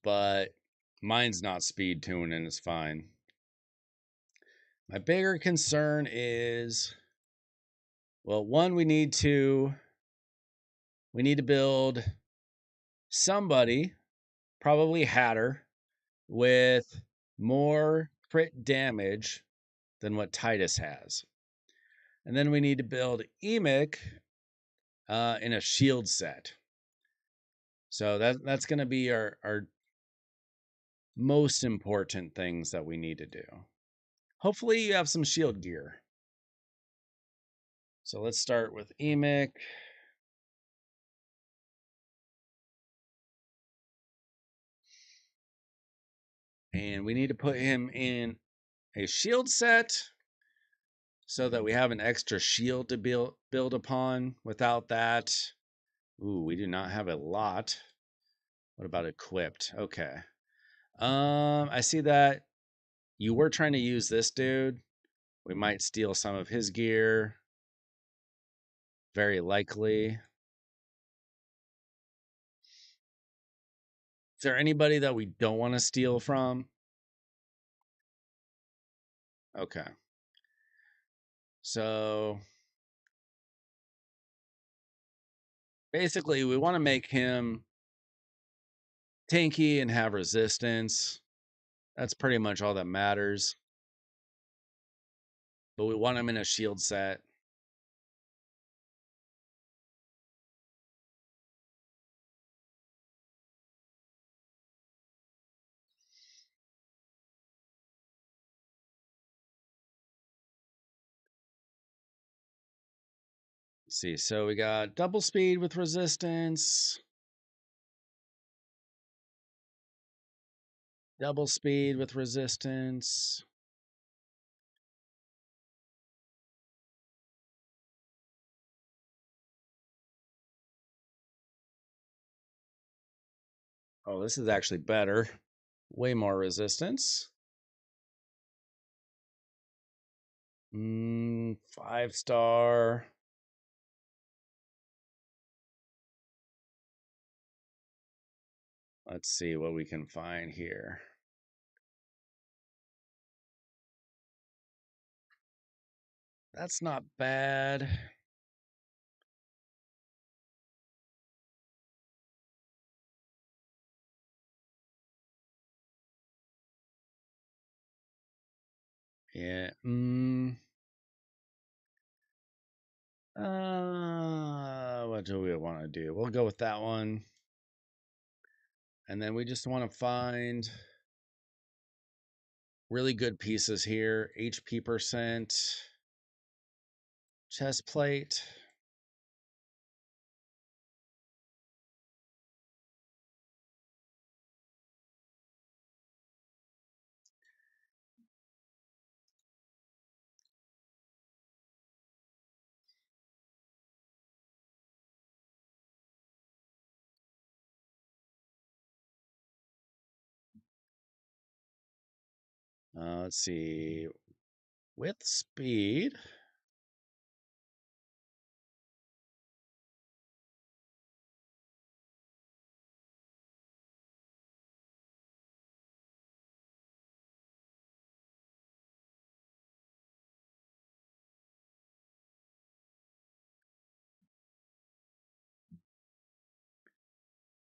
but mine's not speed tuned and it's fine. My bigger concern is, well, one, we need to build somebody, probably Hatter, with more crit damage than what Titus has. And then we need to build Emic in a shield set. So that's going to be our most important things that we need to do. Hopefully you have some shield gear. So let's start with Emic. And we need to put him in a shield set so that we have an extra shield to build upon. Without that, ooh, we do not have a lot. What about equipped? Okay. I see that you were trying to use this dude. We might steal some of his gear. Very likely. Is there anybody that we don't want to steal from? Okay. So basically, we want to make him tanky and have resistance. That's pretty much all that matters. But we want him in a shield set. Let's see. So we got double speed with resistance. Double speed with resistance. Oh, this is actually better. Way more resistance. 5-star. Let's see what we can find here. That's not bad. Yeah. What do we want to do? We'll go with that one. And then we just want to find really good pieces here. HP percent. Chest plate. Let's see. With speed.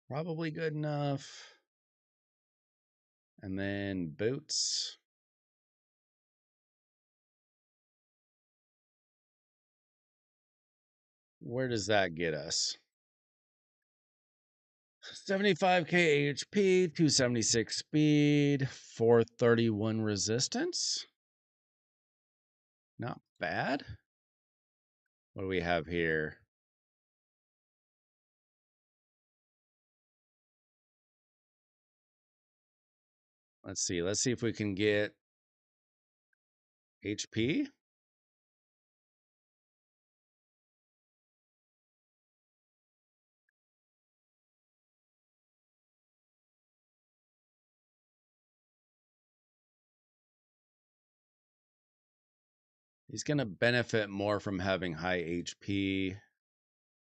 Probably good enough. And then boots. Where does that get us? 75k HP, 276 speed, 431 resistance. Not bad. What do we have here? Let's see. Let's see if we can get HP. He's going to benefit more from having high HP,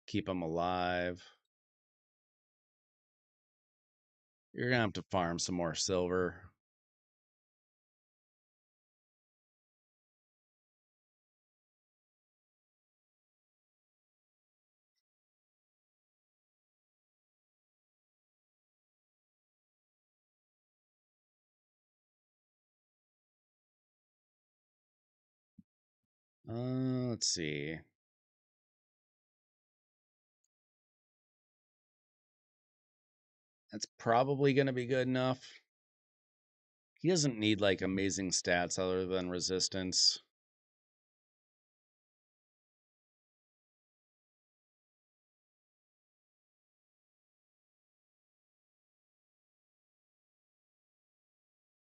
keep him alive. You're going to have to farm some more silver. Let's see. That's probably going to be good enough. He doesn't need like amazing stats other than resistance.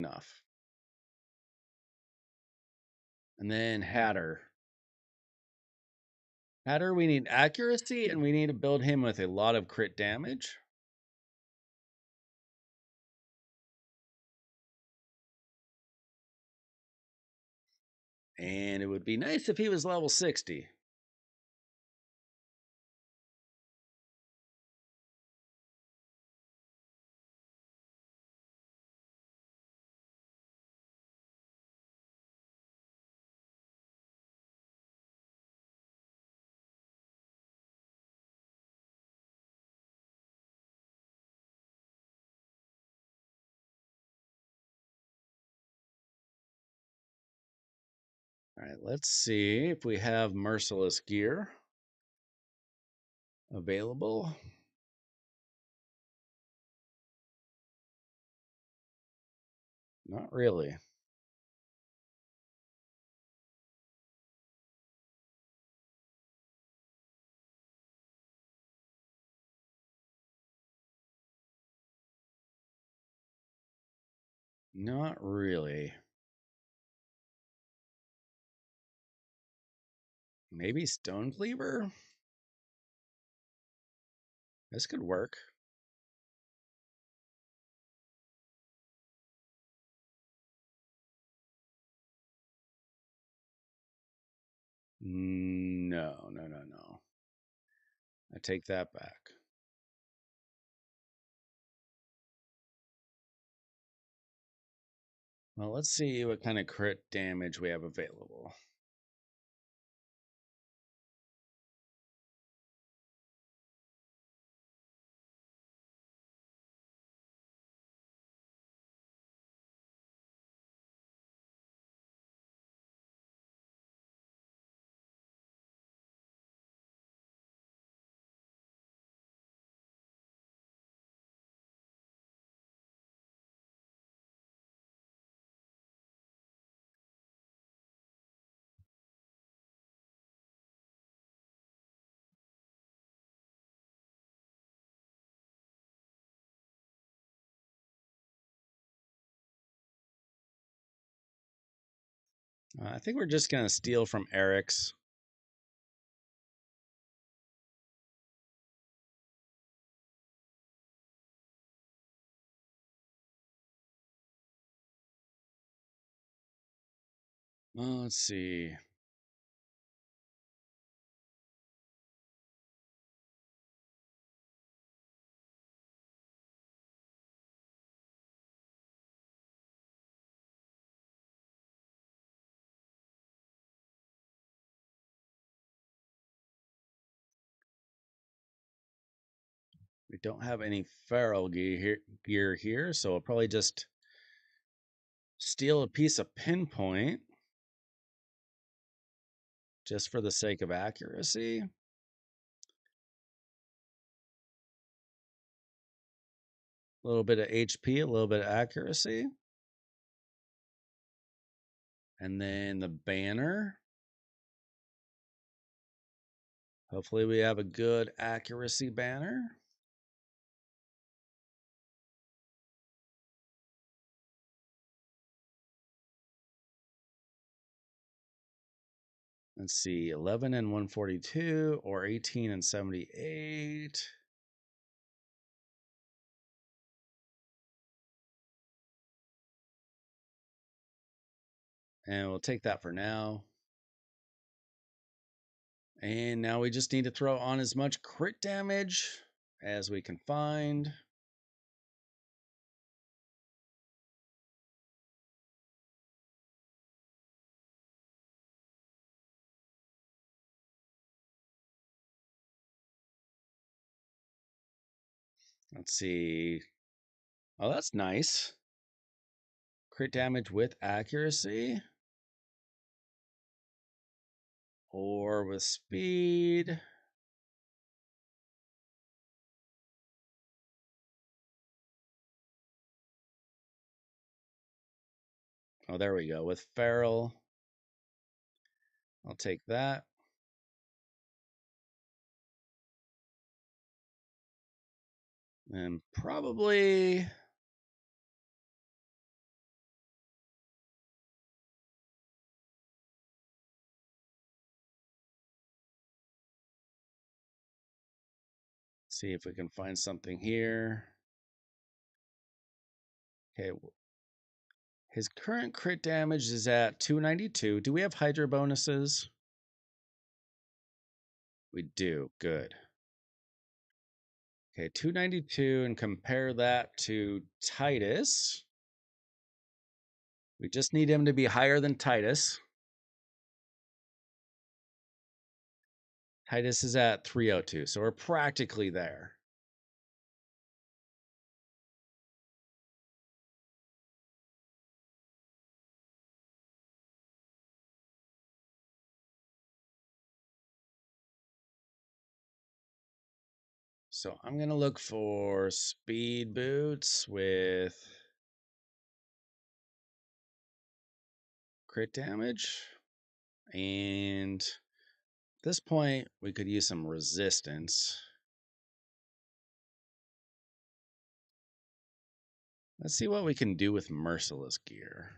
Enough. And then Hatter. Hatter, we need accuracy and we need to build him with a lot of crit damage. And it would be nice if he was level 60. All right, let's see if we have Merciless Gear available. Not really. Not really. Maybe Stone Cleaver? This could work. No, no, no, no. I take that back. Well, let's see what kind of crit damage we have available. I think we're just going to steal from Eric's. Well, let's see. We don't have any feral gear here, so we'll probably just steal a piece of pinpoint just for the sake of accuracy. A little bit of HP, a little bit of accuracy. And then the banner. Hopefully we have a good accuracy banner. Let's see, 11 and 142 or 18 and 78. And we'll take that for now. And now we just need to throw on as much crit damage as we can find. Let's see. Oh, that's nice. Crit damage with accuracy. Or with speed. Oh, there we go. With Feral. I'll take that. And probably see if we can find something here. Okay. His current crit damage is at 292. Do we have Hydra bonuses? We do. Good. Okay, 292, and compare that to Titus. We just need him to be higher than Titus. Titus is at 302, so we're practically there. So I'm going to look for speed boots with crit damage. And at this point, we could use some resistance. Let's see what we can do with merciless gear.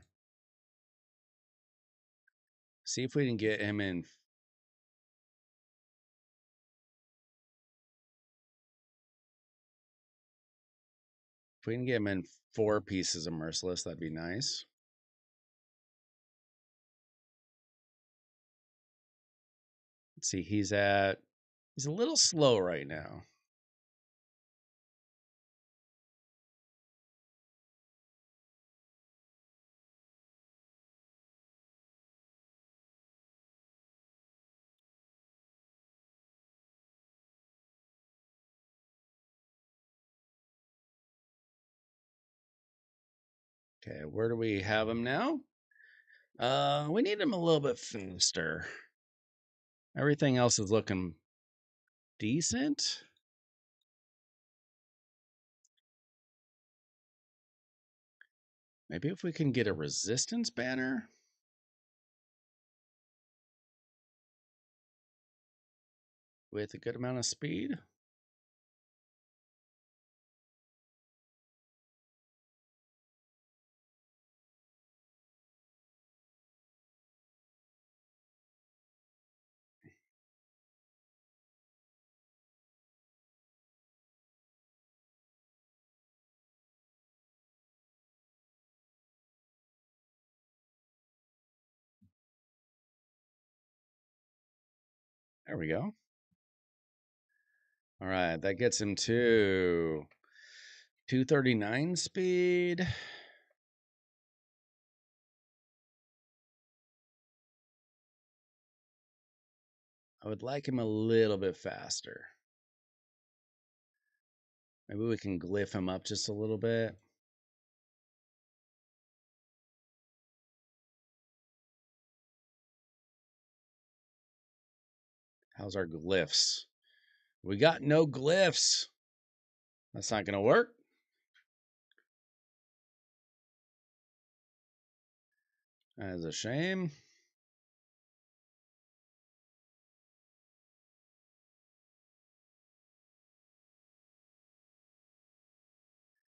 See if we can get him in. If we can get him in 4 pieces of merciless, that'd be nice. Let's see, he's a little slow right now. Okay, where do we have him now? We need him a little bit faster. Everything else is looking decent. Maybe if we can get a resistance banner with a good amount of speed. There we go. All right, that gets him to 239 speed. I would like him a little bit faster. Maybe we can glyph him up just a little bit. How's our glyphs? We got no glyphs. That's not going to work. That is a shame.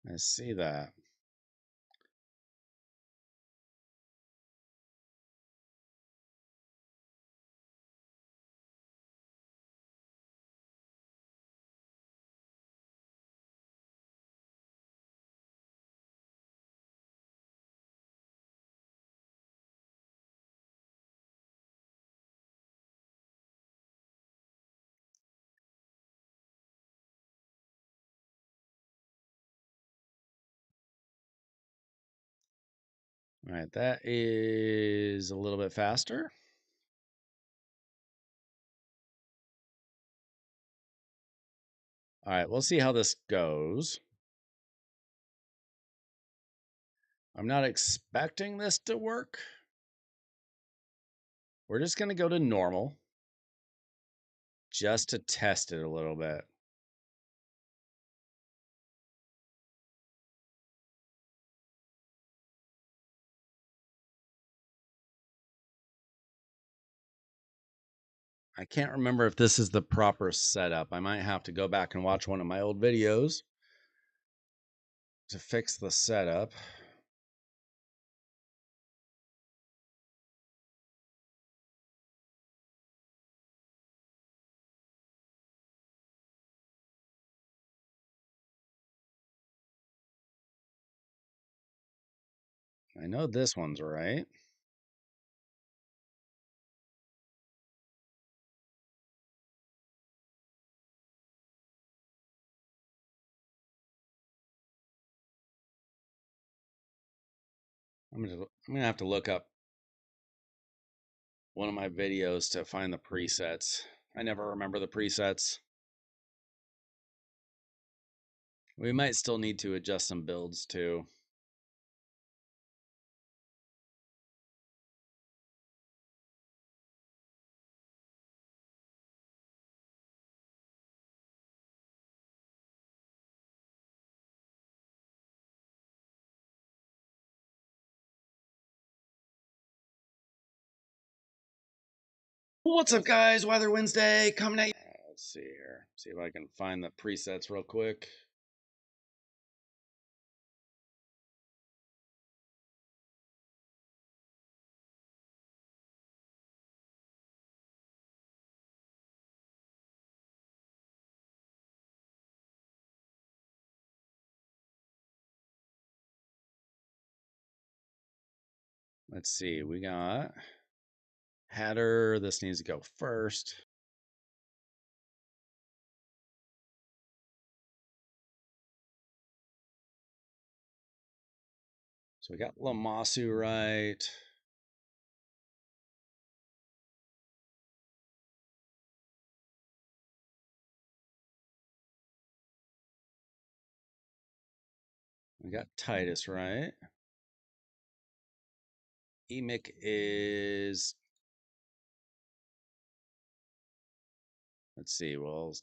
I see that. All right, that is a little bit faster. All right, we'll see how this goes. I'm not expecting this to work. We're just going to go to normal just to test it a little bit. I can't remember if this is the proper setup. I might have to go back and watch one of my old videos to fix the setup. I know this one's right. I'm gonna have to look up one of my videos to find the presets. I never remember the presets. We might still need to adjust some builds too. What's up, guys? Weather Wednesday coming at you. Let's see here. See if I can find the presets real quick. Let's see. We got header. This needs to go first. So we got Lamasu right. We got Titus right. Emic is, let's see, we'll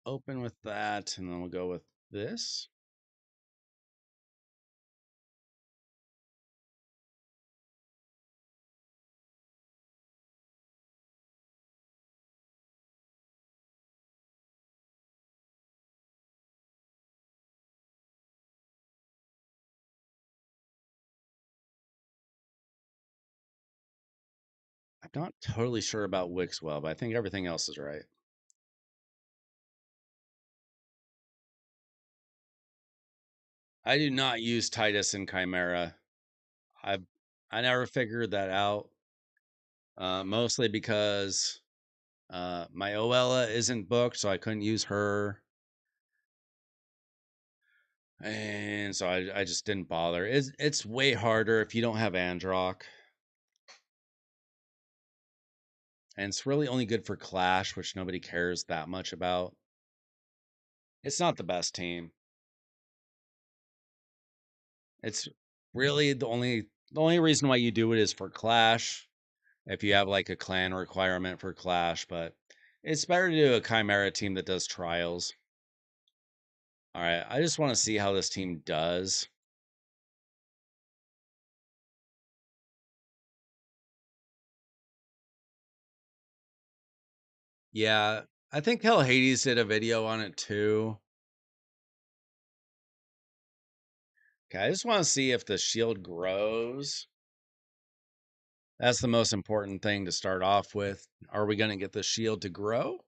open with that and then we'll go with this. I'm not totally sure about Wixwell, but I think everything else is right. I do not use Titus and Chimera. I never figured that out. Mostly because my Oella isn't booked, so I couldn't use her. And so I just didn't bother. It's way harder if you don't have Androck. And it's really only good for Clash, which nobody cares that much about. It's not the best team. It's really the only reason why you do it is for Clash. If you have like a clan requirement for Clash, but it's better to do a Chimera team that does trials. All right, I just want to see how this team does. Yeah, I think Hell Hades did a video on it too. Okay, I just want to see if the shield grows. That's the most important thing to start off with. Are we going to get the shield to grow?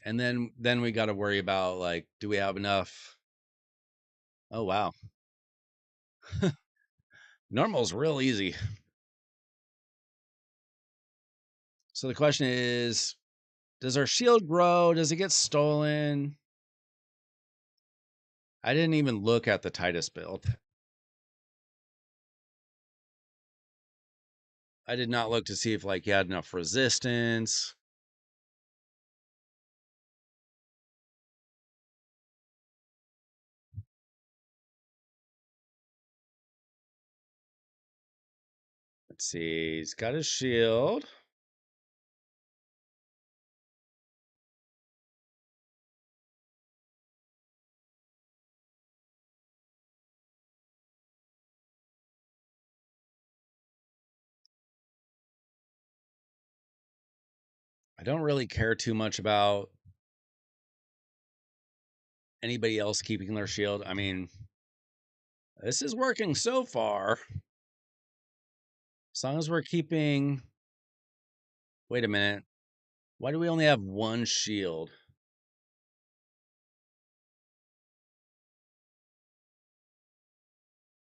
And then we got to worry about, like, do we have enough? Oh wow. Normal's real easy. So the question is, does our shield grow? Does it get stolen? I didn't even look at the Titus build. I did not look to see if like you had enough resistance. Let's see. He's got his shield. I don't really care too much about anybody else keeping their shield. I mean, this is working so far. As long as we're keeping. Wait a minute. Why do we only have one shield?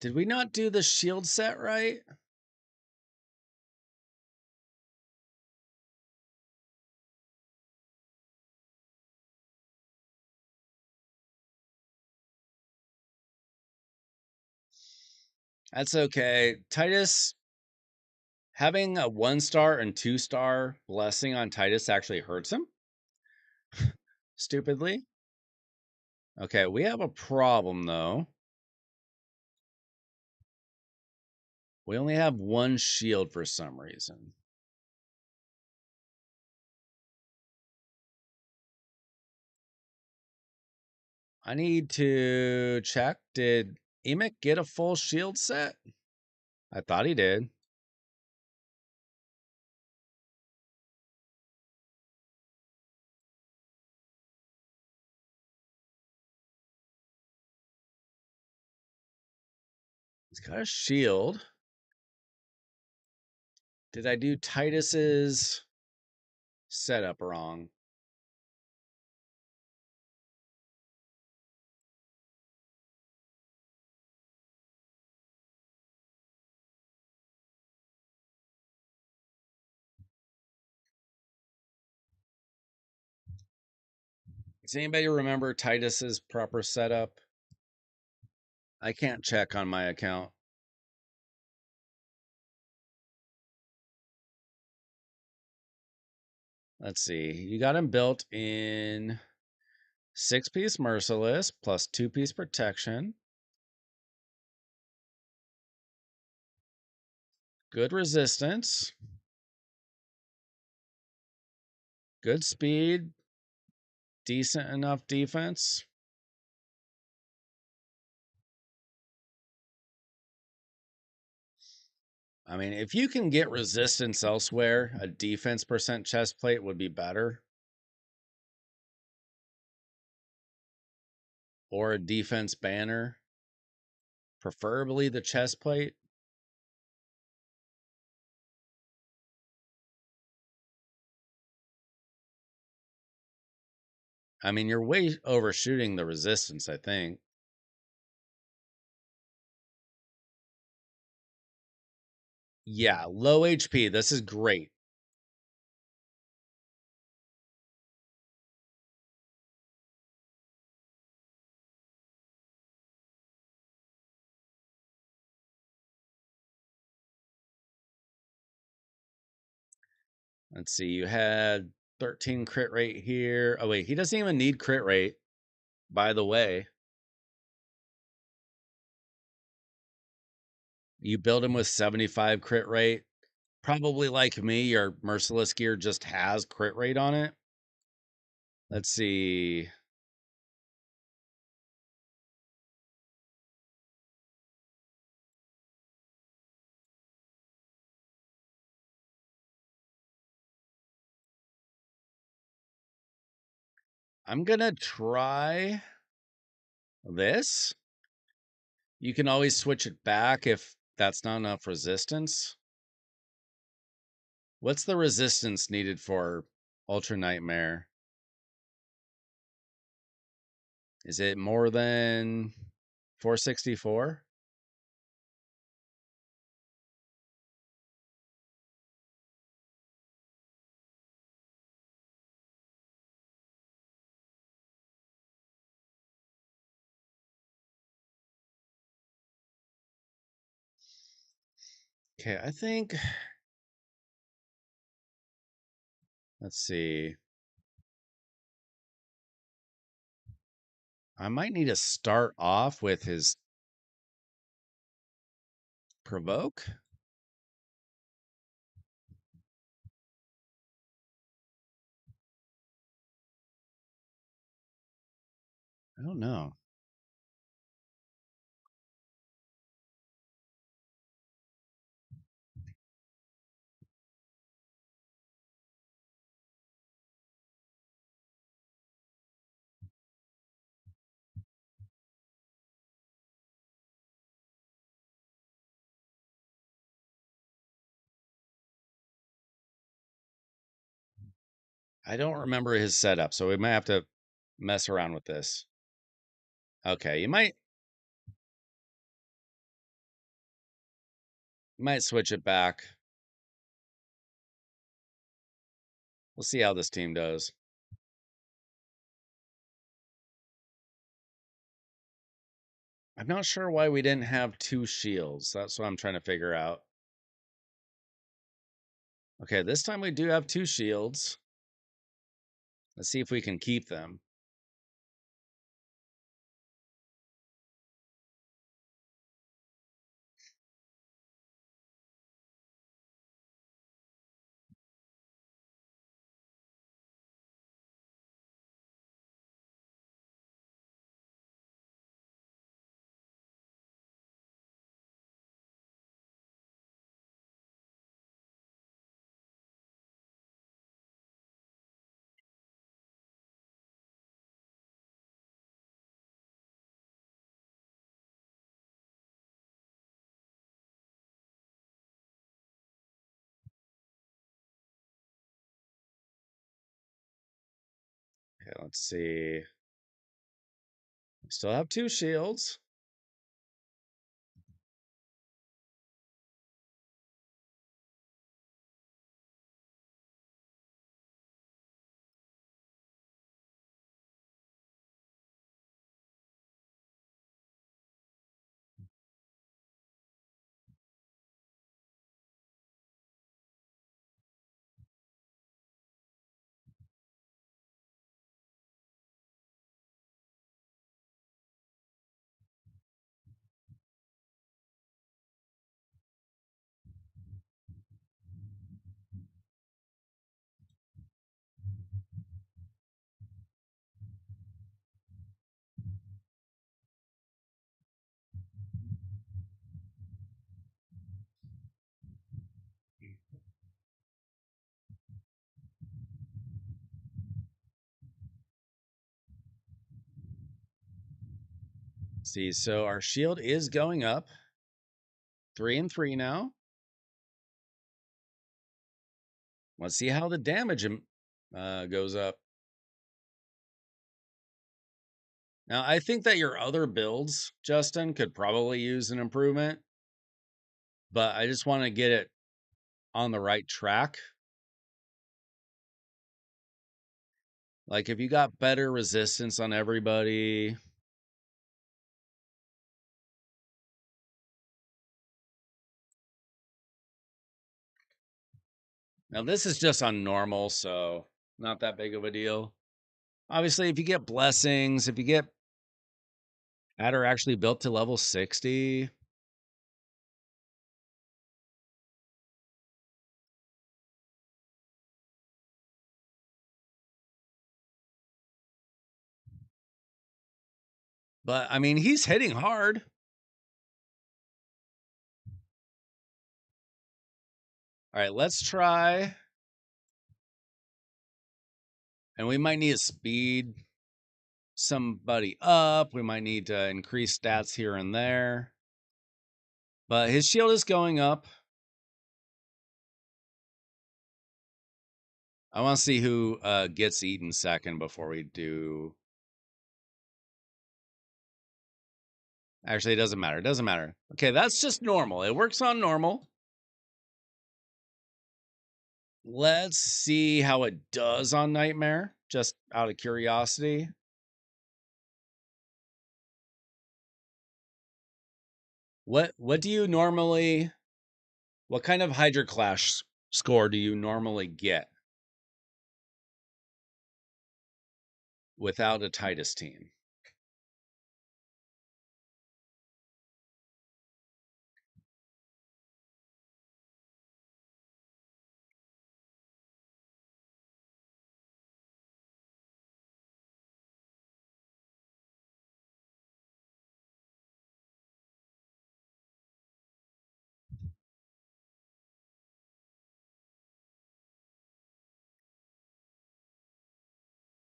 Did we not do the shield set right? That's okay. Titus, having a 1-star and 2-star blessing on Titus actually hurts him. Stupidly. Okay, we have a problem though. We only have one shield for some reason. I need to check. Did Emic get a full shield set? I thought he did. He's got a shield. Did I do Titus's setup wrong? Does anybody remember Titus's proper setup? I can't check on my account. Let's see. You got him built in 6-piece Merciless plus 2-piece Protection. Good resistance. Good speed. Decent enough defense. I mean, if you can get resistance elsewhere, a defense percent chest plate would be better. Or a defense banner. Preferably the chest plate. I mean, you're way overshooting the resistance, I think. Yeah, low HP. This is great. Let's see. You had 13 crit rate here. Oh, wait. He doesn't even need crit rate, by the way. You build him with 75 crit rate. Probably like me, your Merciless gear just has crit rate on it. Let's see. I'm going to try this. You can always switch it back if that's not enough resistance. What's the resistance needed for Ultra Nightmare? Is it more than 464? Okay, I think Let's see. I might need to start off with his provoke. I don't know. I don't remember his setup, so we might have to mess around with this. Okay, you might switch it back. We'll see how this team does. I'm not sure why we didn't have 2 shields. That's what I'm trying to figure out. Okay, this time we do have 2 shields. Let's see if we can keep them. Okay, let's see. We still have 2 shields. See, so our shield is going up. 3 and 3 now. Let's see how the damage goes up. Now, I think that your other builds, Justin, could probably use an improvement, but I just want to get it on the right track. Like, if you got better resistance on everybody. Now, this is just on normal, so not that big of a deal. Obviously, if you get blessings, if you get Adder actually built to level 60. But, I mean, he's hitting hard. All right, let's try. And we might need to speed somebody up. We might need to increase stats here and there. But his shield is going up. I want to see who gets eaten second before we do. Actually, it doesn't matter. It doesn't matter. Okay, that's just normal. It works on normal. Let's see how it does on Nightmare, just out of curiosity. What do you normally, what kind of Hydra Clash score do you normally get? without a Titus team.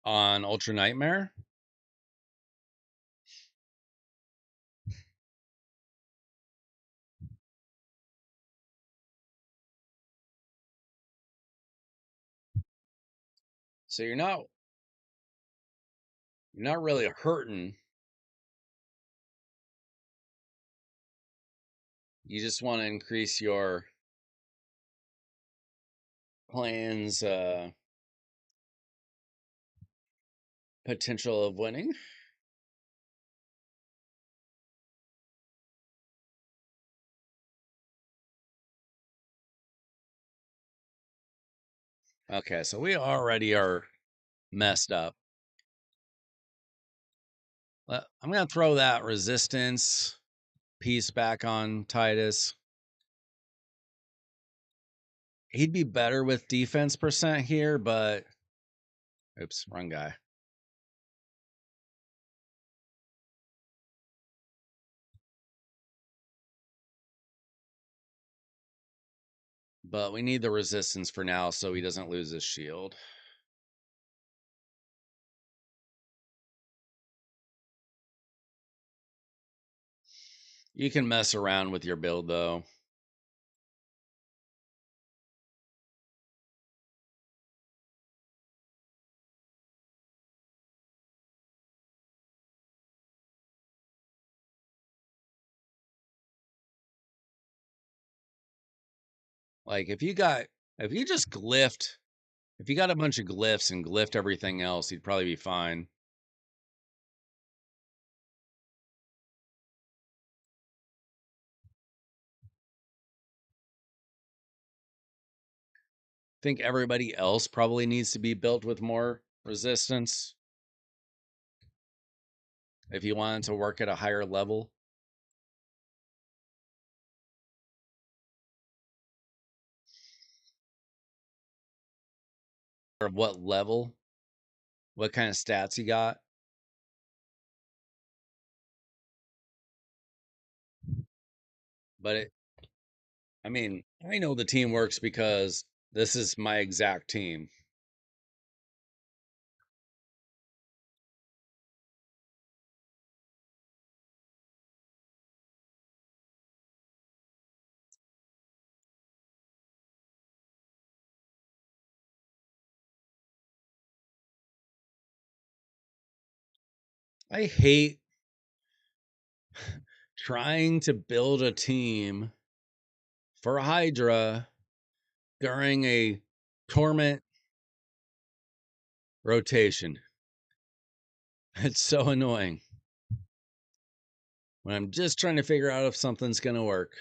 On Ultra Nightmare? So you're not really hurting. You just want to increase your plan's potential of winning. Okay, so we already are messed up. I'm going to throw that resistance piece back on Titus. He'd be better with defense percent here, but oops, wrong guy. But we need the resistance for now so he doesn't lose his shield. You can mess around with your build though. Like if you just glyphed, if you got a bunch of glyphs and glyphed everything else, you'd probably be fine. I think everybody else probably needs to be built with more resistance if you wanted to work at a higher level. Or what level, what kind of stats you got. But I mean, I know the team works because this is my exact team. I hate trying to build a team for Hydra during a torment rotation. It's so annoying when I'm just trying to figure out if something's going to work.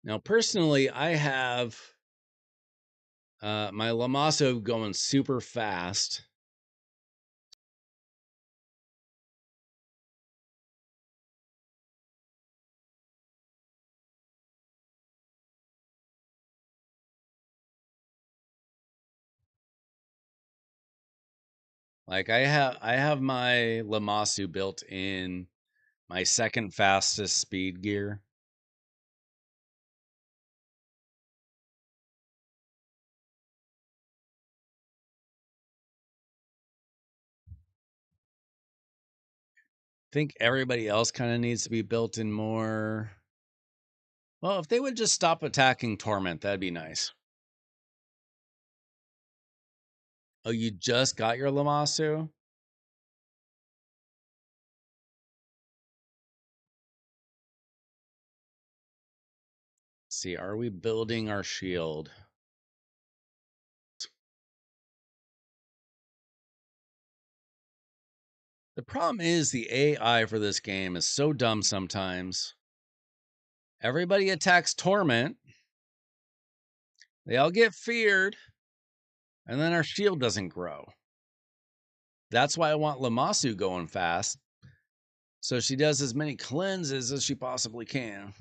Now, personally, I have my Lamaso going super fast. Like I have my Lamasu built in my second fastest speed gear. Think everybody else kind of needs to be built in more. Well, if they would just stop attacking Torment, that'd be nice. Oh, you just got your Lamasu? Let's see, are we building our shield? The problem is the AI for this game is so dumb sometimes. Everybody attacks Torment. They all get feared, and then our shield doesn't grow. That's why I want Lamasu going fast, so she does as many cleanses as she possibly can.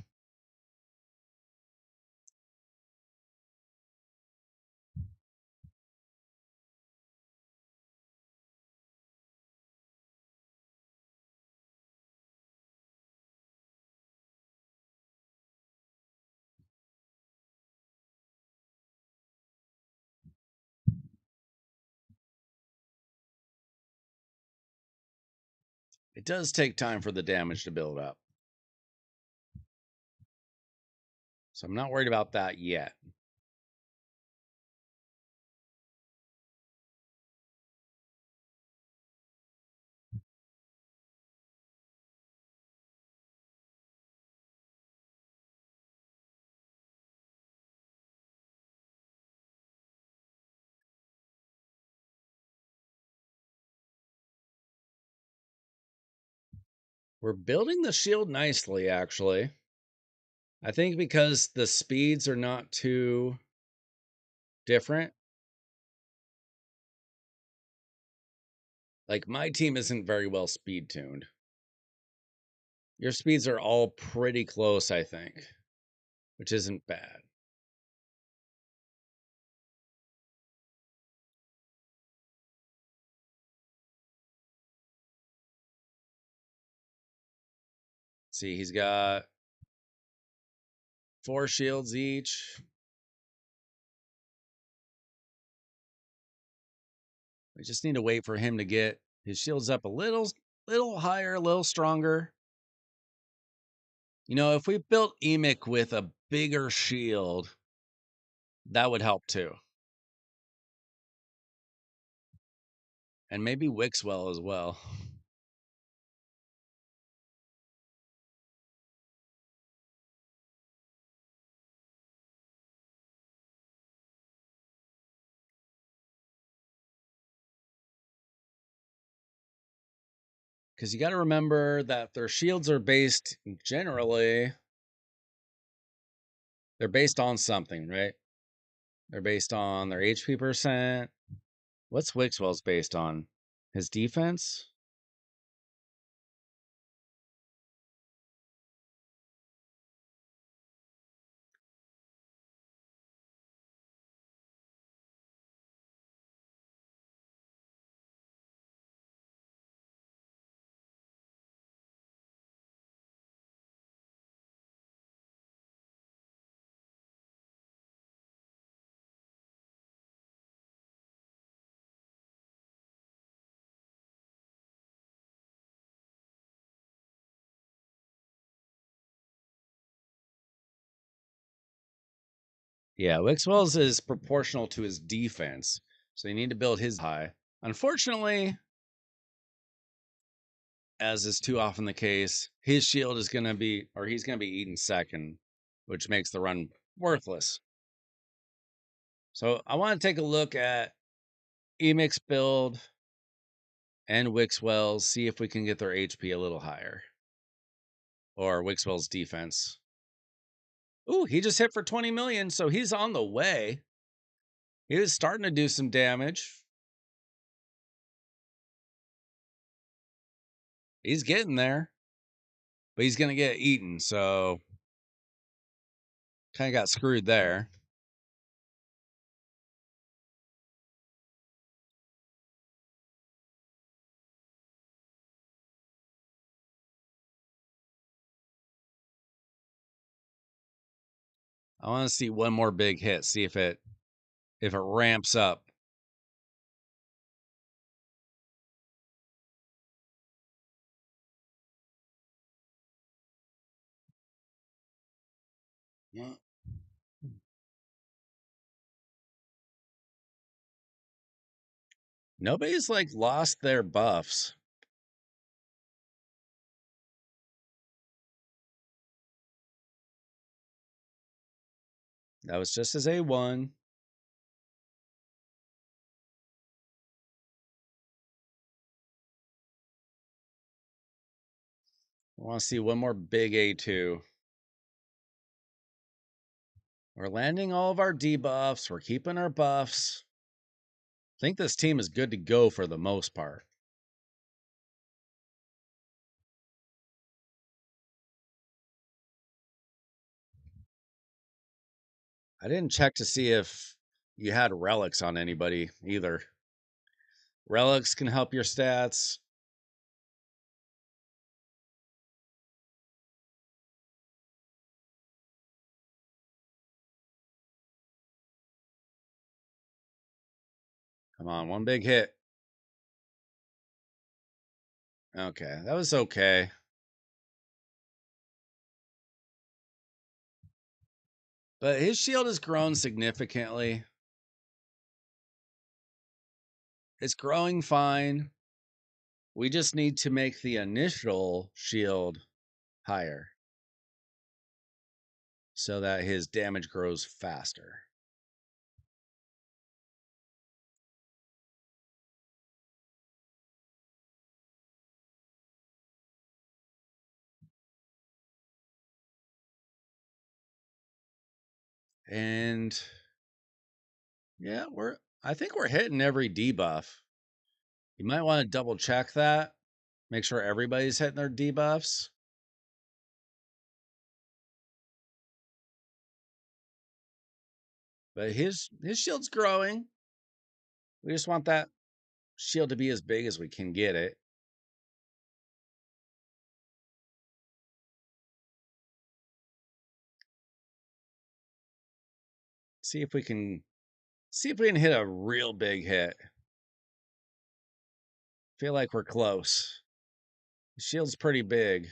It does take time for the damage to build up, so I'm not worried about that yet. We're building the shield nicely, actually. I think because the speeds are not too different. Like, my team isn't very well speed tuned. Your speeds are all pretty close, I think, which isn't bad. See, he's got 4 shields each. We just need to wait for him to get his shields up a little higher, a little stronger. You know, if we built Emic with a bigger shield, that would help too. And maybe Wixwell as well. Because you got to remember that their shields are based generally, they're based on something, right? They're based on their HP percent. What's Wixwell's based on? His defense? Yeah, Wixwell's is proportional to his defense. So you need to build his high. Unfortunately, as is too often the case, his shield is going to be, or he's going to be eaten second, which makes the run worthless. So I want to take a look at Emic's build and Wixwell's, see if we can get their HP a little higher. Or Wixwell's defense. Ooh, he just hit for 20 million, so he's on the way. He was starting to do some damage. He's getting there. But he's going to get eaten, so kind of got screwed there. I want to see one more big hit, see if it ramps up. Yeah. Nobody's like lost their buffs. That was just his A1. I want to see one more big A2. We're landing all of our debuffs. We're keeping our buffs. I think this team is good to go for the most part. I didn't check to see if you had relics on anybody either. Relics can help your stats. Come on, one big hit. Okay, that was okay. But his shield has grown significantly. It's growing fine. We just need to make the initial shield higher so that his damage grows faster. And yeah, I think we're hitting every debuff. You might want to double check that. Make sure everybody's hitting their debuffs. But his shield's growing. We just want that shield to be as big as we can get it. See if we can hit a real big hit. Feel like we're close. The shield's pretty big.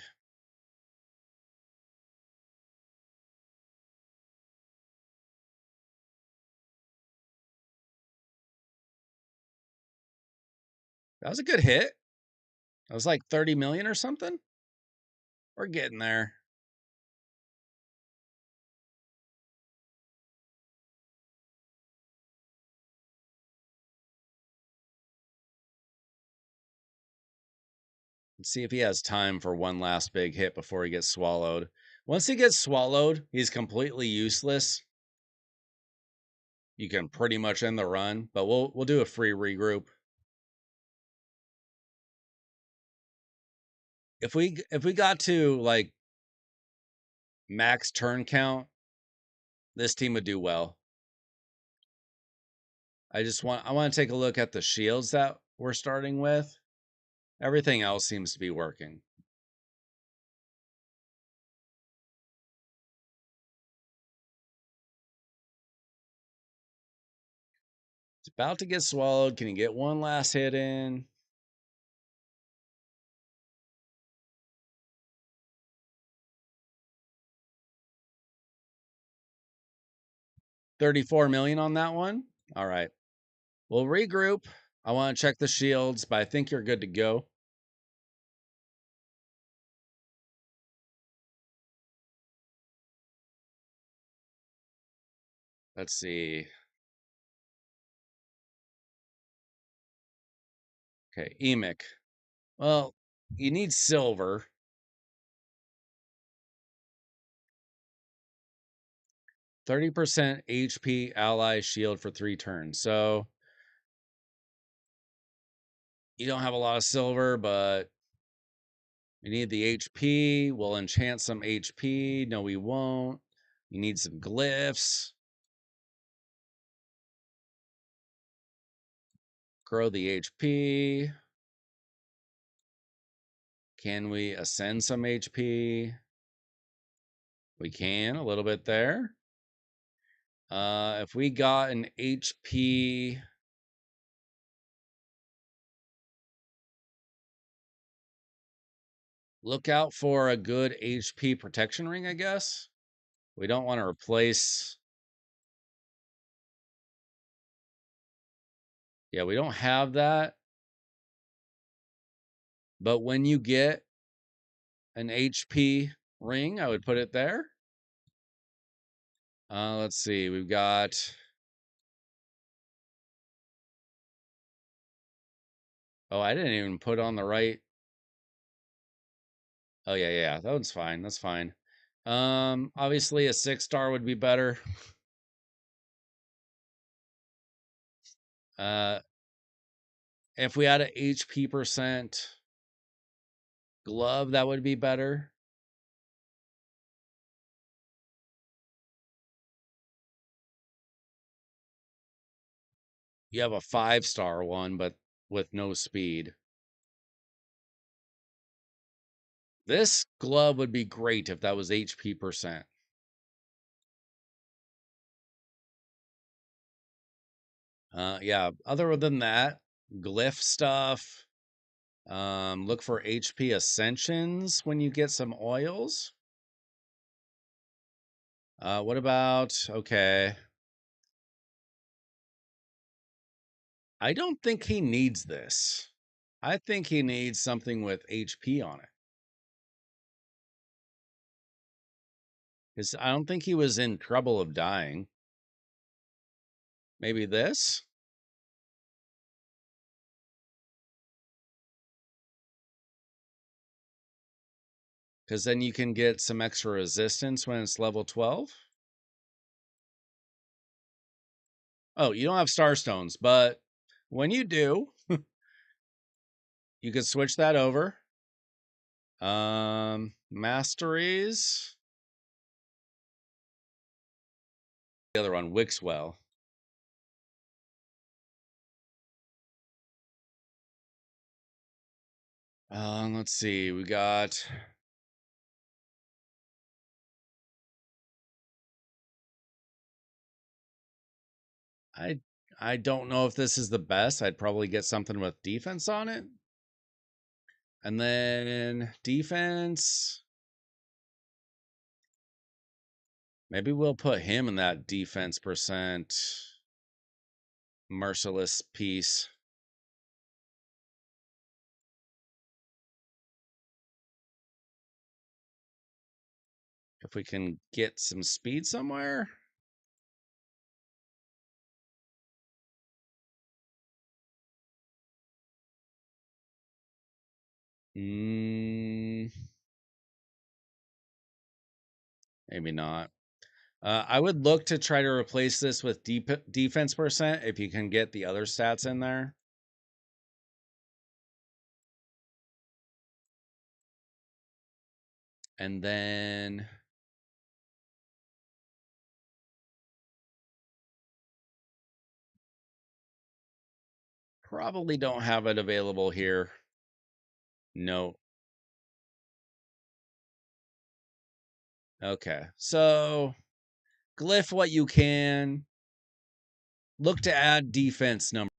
That was a good hit. That was like 30 million or something. We're getting there. Let's see if he has time for one last big hit before he gets swallowed. Once he gets swallowed, he's completely useless. You can pretty much end the run, but we'll do a free regroup. If we got to like max turn count, this team would do well. I want to take a look at the shields that we're starting with. Everything else seems to be working. It's about to get swallowed. Can you get one last hit in? $34 million on that one. All right. We'll regroup. I want to check the shields, but I think you're good to go. Let's see. Okay, Emic. Well, you need silver. 30% HP ally shield for 3 turns. So you don't have a lot of silver, but you need the HP. We'll enchant some HP. No, we won't. You need some glyphs. Grow the HP. Can we ascend some HP? We can, a little bit there. If we got an HP... Look out for a good HP protection ring, I guess. We don't want to replace... Yeah, we don't have that. But when you get an HP ring, I would put it there. Let's see. We've got... Oh, I didn't even put on the right... Oh, yeah. That one's fine. That's fine. Obviously a 6-star would be better. If we had a HP percent glove, that would be better. You have a 5-star one, but with no speed. This glove would be great if that was HP percent. Yeah, other than that, glyph stuff. Look for HP ascensions when you get some oils. What about, okay. I don't think he needs this. I think he needs something with HP on it. Because I don't think he was in trouble of dying. Maybe this? Because then you can get some extra resistance when it's level 12. Oh, you don't have Starstones, but when you do, you can switch that over. Masteries. The other one, Wixwell. Let's see. We got I don't know if this is the best. I'd probably get something with defense on it. And then defense. Maybe we'll put him in that defense percent merciless piece. If we can get some speed somewhere. Maybe not. I would look to try to replace this with defense percent if you can get the other stats in there. And then probably don't have it available here. No. Okay. So glyph what you can. Look to add defense number.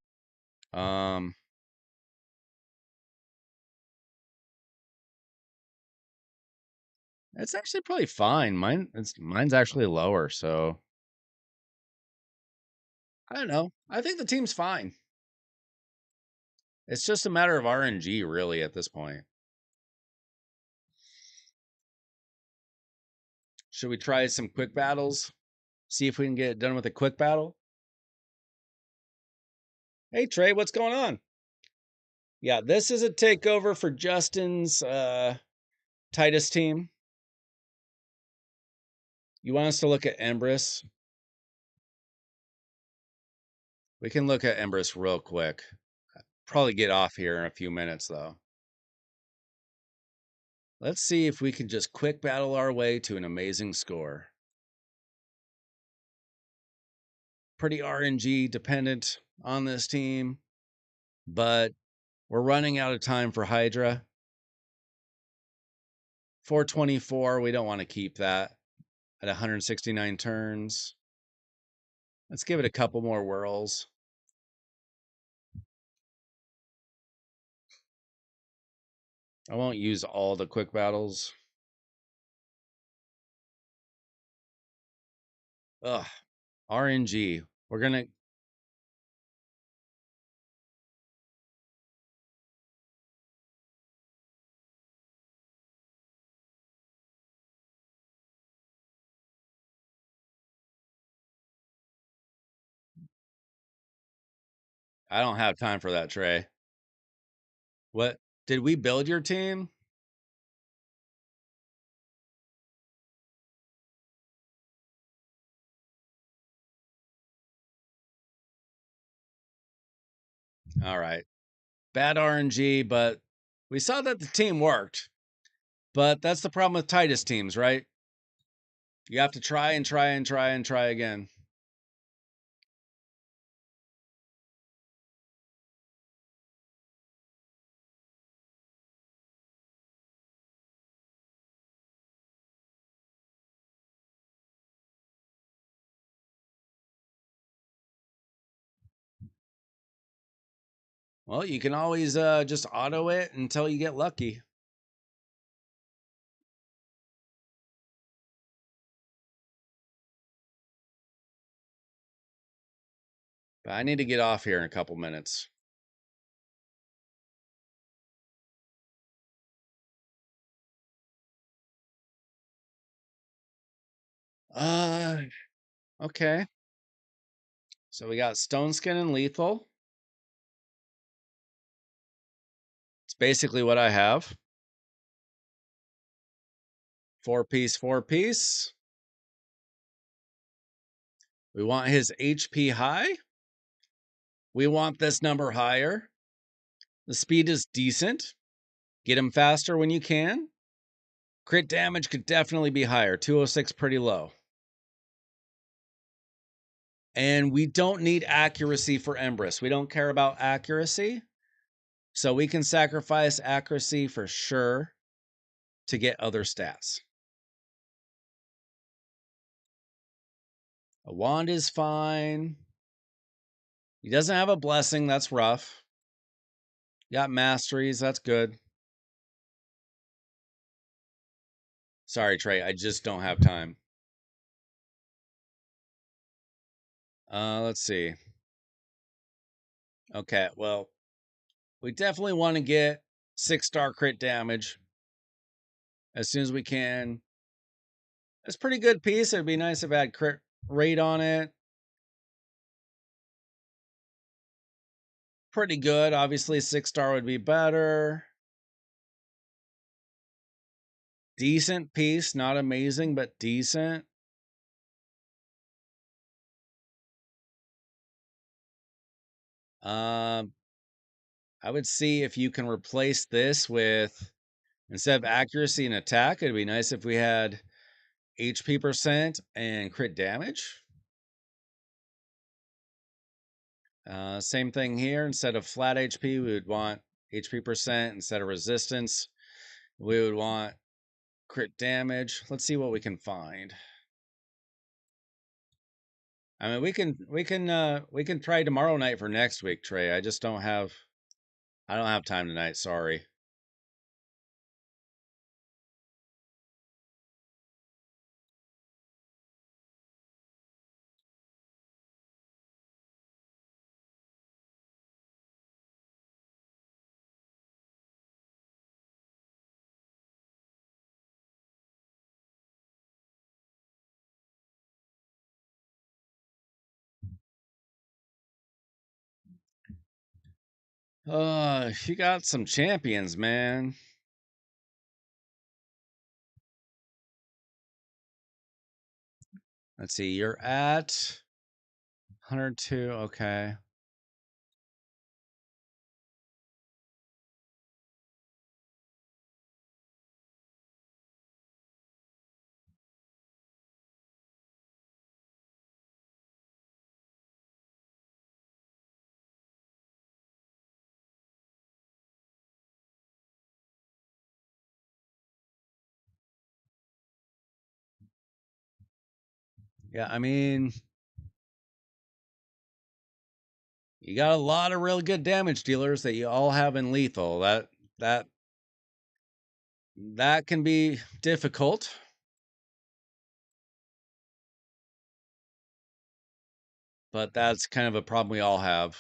It's actually probably fine. Mine's actually lower, so I don't know. I think the team's fine. It's just a matter of RNG, really, at this point. Should we try some quick battles? See if we can get it done with a quick battle? Hey, Trey, what's going on? Yeah, this is a takeover for Justin's Titus team. You want us to look at Empress? We can look at Empress real quick. Probably get off here in a few minutes, though. Let's see if we can just quick battle our way to an amazing score. Pretty RNG dependent on this team, but we're running out of time for Hydra. 424, we don't want to keep that at 169 turns. Let's give it a couple more whirls. I won't use all the quick battles. Ugh, RNG. We're gonna. I don't have time for that, Trey. What? Did we build your team? All right. Bad RNG, but we saw that the team worked. But that's the problem with Titus teams, right? You have to try and try and try and try again. Well, you can always just auto it until you get lucky. But I need to get off here in a couple minutes. Uh, okay. So we got Stone Skin and Lethal. It's basically what I have. 4-piece, 4-piece. We want his HP high. We want this number higher. The speed is decent. Get him faster when you can. Crit damage could definitely be higher. 206 pretty low. And we don't need accuracy for Empress. We don't care about accuracy. So we can sacrifice accuracy for sure to get other stats. A wand is fine. He doesn't have a blessing. That's rough. Got masteries. That's good. Sorry, Trey. I just don't have time. Let's see. Okay, well, we definitely want to get 6-star crit damage as soon as we can. It's a pretty good piece. It'd be nice if I had crit rate on it. Pretty good. Obviously, 6-star would be better. Decent piece. Not amazing, but decent. I would see if you can replace this with, instead of accuracy and attack, it'd be nice if we had HP percent and crit damage. Same thing here. Instead of flat HP, we would want HP percent. Instead of resistance, we would want crit damage. Let's see what we can find. I mean, we can try tomorrow night for next week, Trey. I don't have time tonight. Sorry. You got some champions, man. Let's see. You're at 102. Okay. Yeah, I mean, you got a lot of really good damage dealers that you all have in lethal. That that can be difficult. But that's kind of a problem we all have.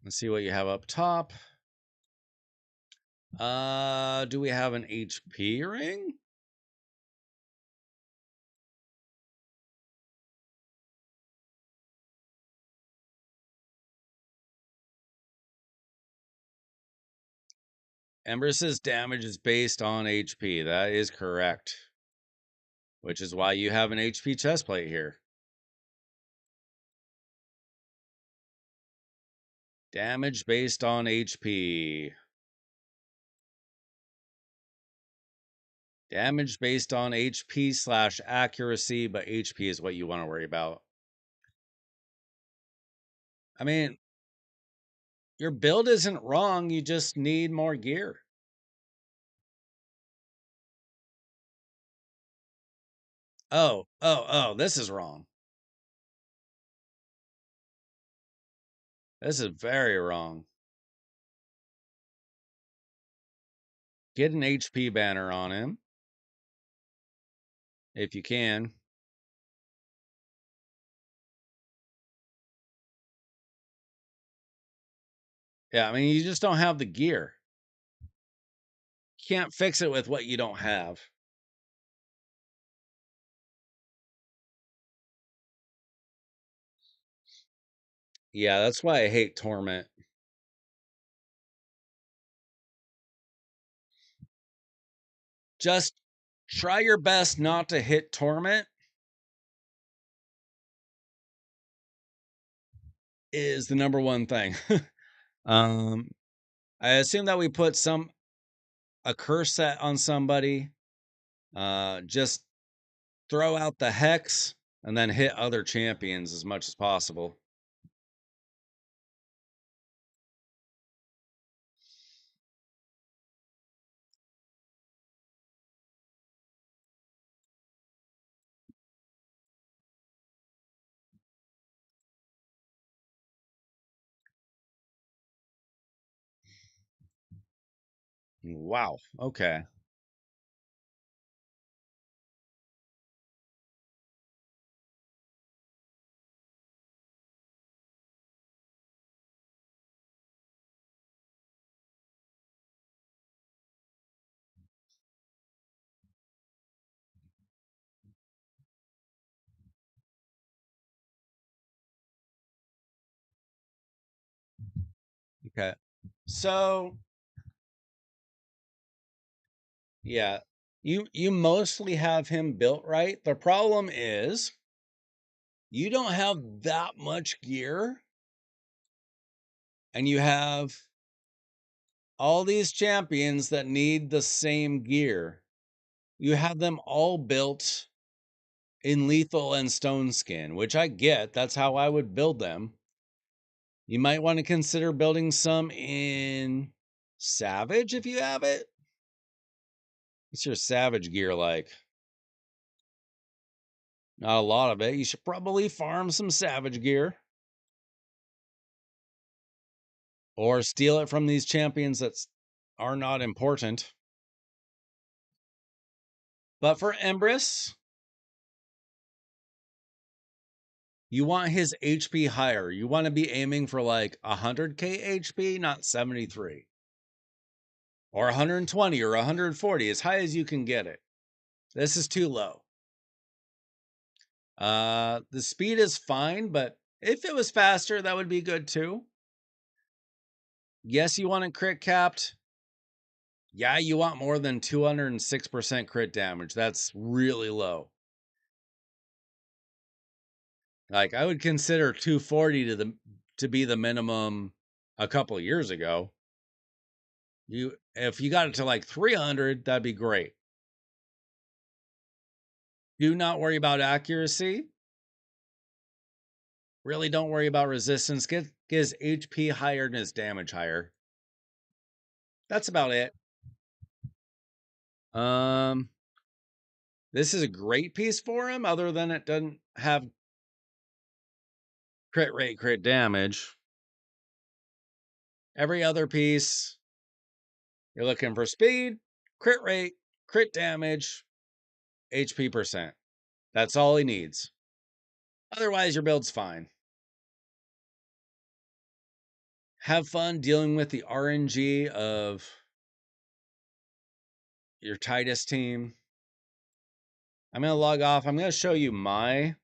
Let's see what you have up top. Do we have an HP ring? Embers's damage is based on HP. That is correct. Which is why you have an HP chestplate here. Damage based on HP. Damage based on HP / accuracy, but HP is what you want to worry about. I mean, your build isn't wrong. You just need more gear. Oh, this is wrong. This is very wrong. Get an HP banner on him. If you can. Yeah, I mean, you just don't have the gear. You can't fix it with what you don't have. Yeah, that's why I hate Torment. Just try your best not to hit Torment. Is the number one thing. I assume that we put a curse set on somebody. Just throw out the hex and then hit other champions as much as possible. Wow. Okay. Okay. So, yeah, you mostly have him built right. The problem is you don't have that much gear, and you have all these champions that need the same gear. You have them all built in lethal and stone skin, which I get. That's how I would build them. You might want to consider building some in Savage if you have it. What's your Savage gear like? Not a lot of it. You should probably farm some Savage gear. Or steal it from these champions that are not important. But for Empress, you want his HP higher. You want to be aiming for like 100k HP, not 73. Or 120 or 140, as high as you can get it. This is too low. The speed is fine, but if it was faster, that would be good too. Yes, you want it crit capped. Yeah, you want more than 206% crit damage. That's really low. Like I would consider 240 to be the minimum a couple years ago. If you got it to like 300, that'd be great. Do not worry about accuracy. Really don't worry about resistance. Get his HP higher and his damage higher. That's about it. This is a great piece for him, other than it doesn't have crit rate, crit damage. Every other piece, you're looking for speed, crit rate, crit damage, HP percent. That's all he needs. Otherwise, your build's fine. have fun dealing with the RNG of your tightest team. I'm going to log off. I'm going to show you my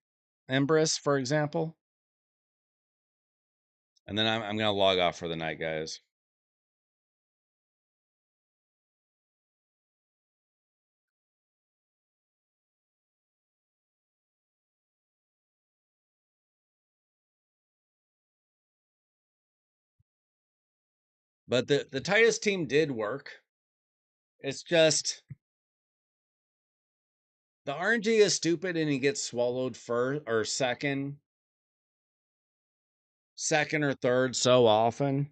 Empress, for example. And then I'm going to log off for the night, guys. But the tightest team did work. It's just the RNG is stupid and he gets swallowed first or second or third so often.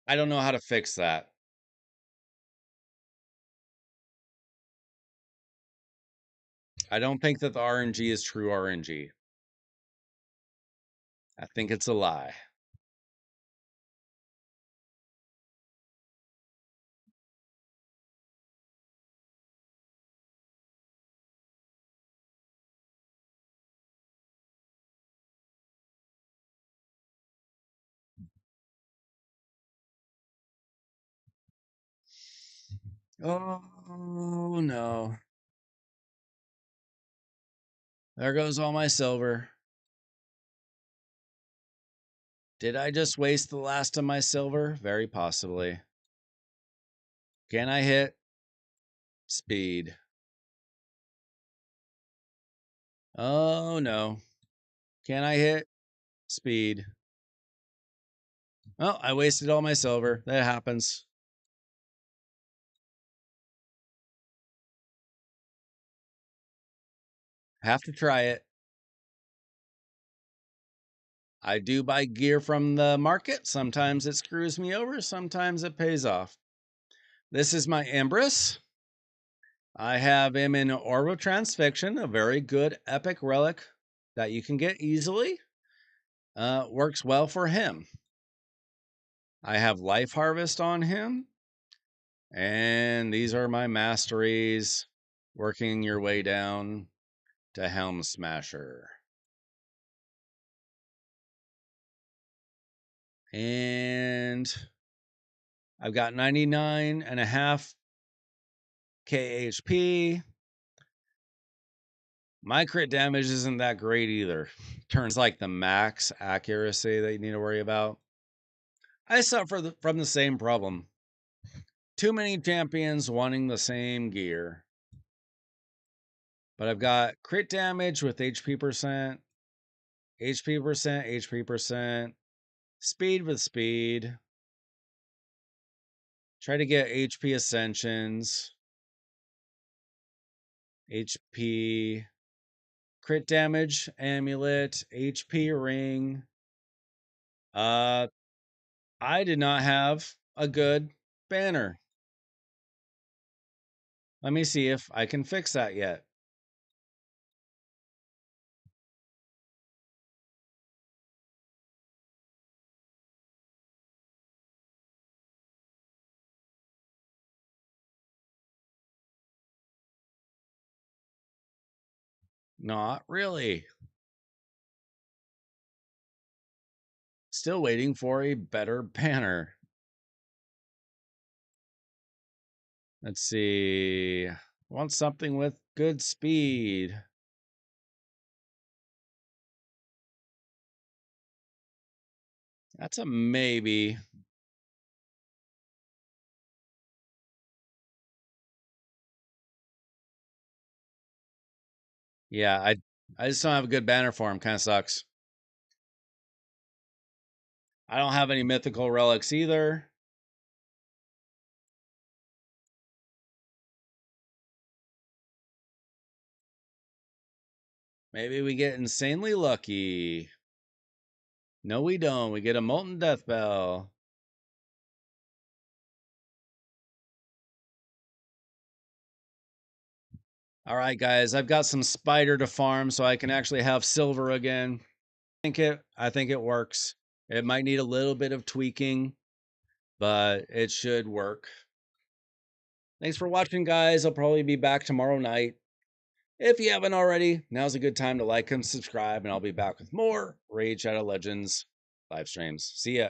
I don't know how to fix that. I don't think that the RNG is true RNG. I think it's a lie. Oh no. There goes all my silver. Did I just waste the last of my silver? Very possibly. Can I hit speed? Oh no. Can I hit speed? Oh, I wasted all my silver. That happens. Have to try it. I do buy gear from the market. Sometimes it screws me over. Sometimes it pays off. This is my Empress. I have him in Orbital Transfixion, a very good epic relic that you can get easily. Works well for him. I have Life Harvest on him. And these are my masteries, working your way down to Helm Smasher. And I've got 99.5 KHP. My crit damage isn't that great either. Turns like the max accuracy that you need to worry about. I suffer from the same problem. Too many champions wanting the same gear. But I've got crit damage with HP percent, HP percent, HP percent, speed with speed. Try to get HP ascensions. HP crit damage amulet, HP ring. I did not have a good banner. Let me see if I can fix that yet. Not really. Still waiting for a better banner. Let's see. Want something with good speed. That's a maybe. Yeah, I just don't have a good banner for him. Kind of sucks. I don't have any mythical relics either. Maybe we get insanely lucky. No, we don't. We get a Molten Death Bell. All right, guys, I've got some spider to farm so I can actually have silver again. I think it works. It might need a little bit of tweaking, but it should work. Thanks for watching, guys. I'll probably be back tomorrow night. If you haven't already, now's a good time to like and subscribe, and I'll be back with more Rage Shadow Legends. live streams. See ya.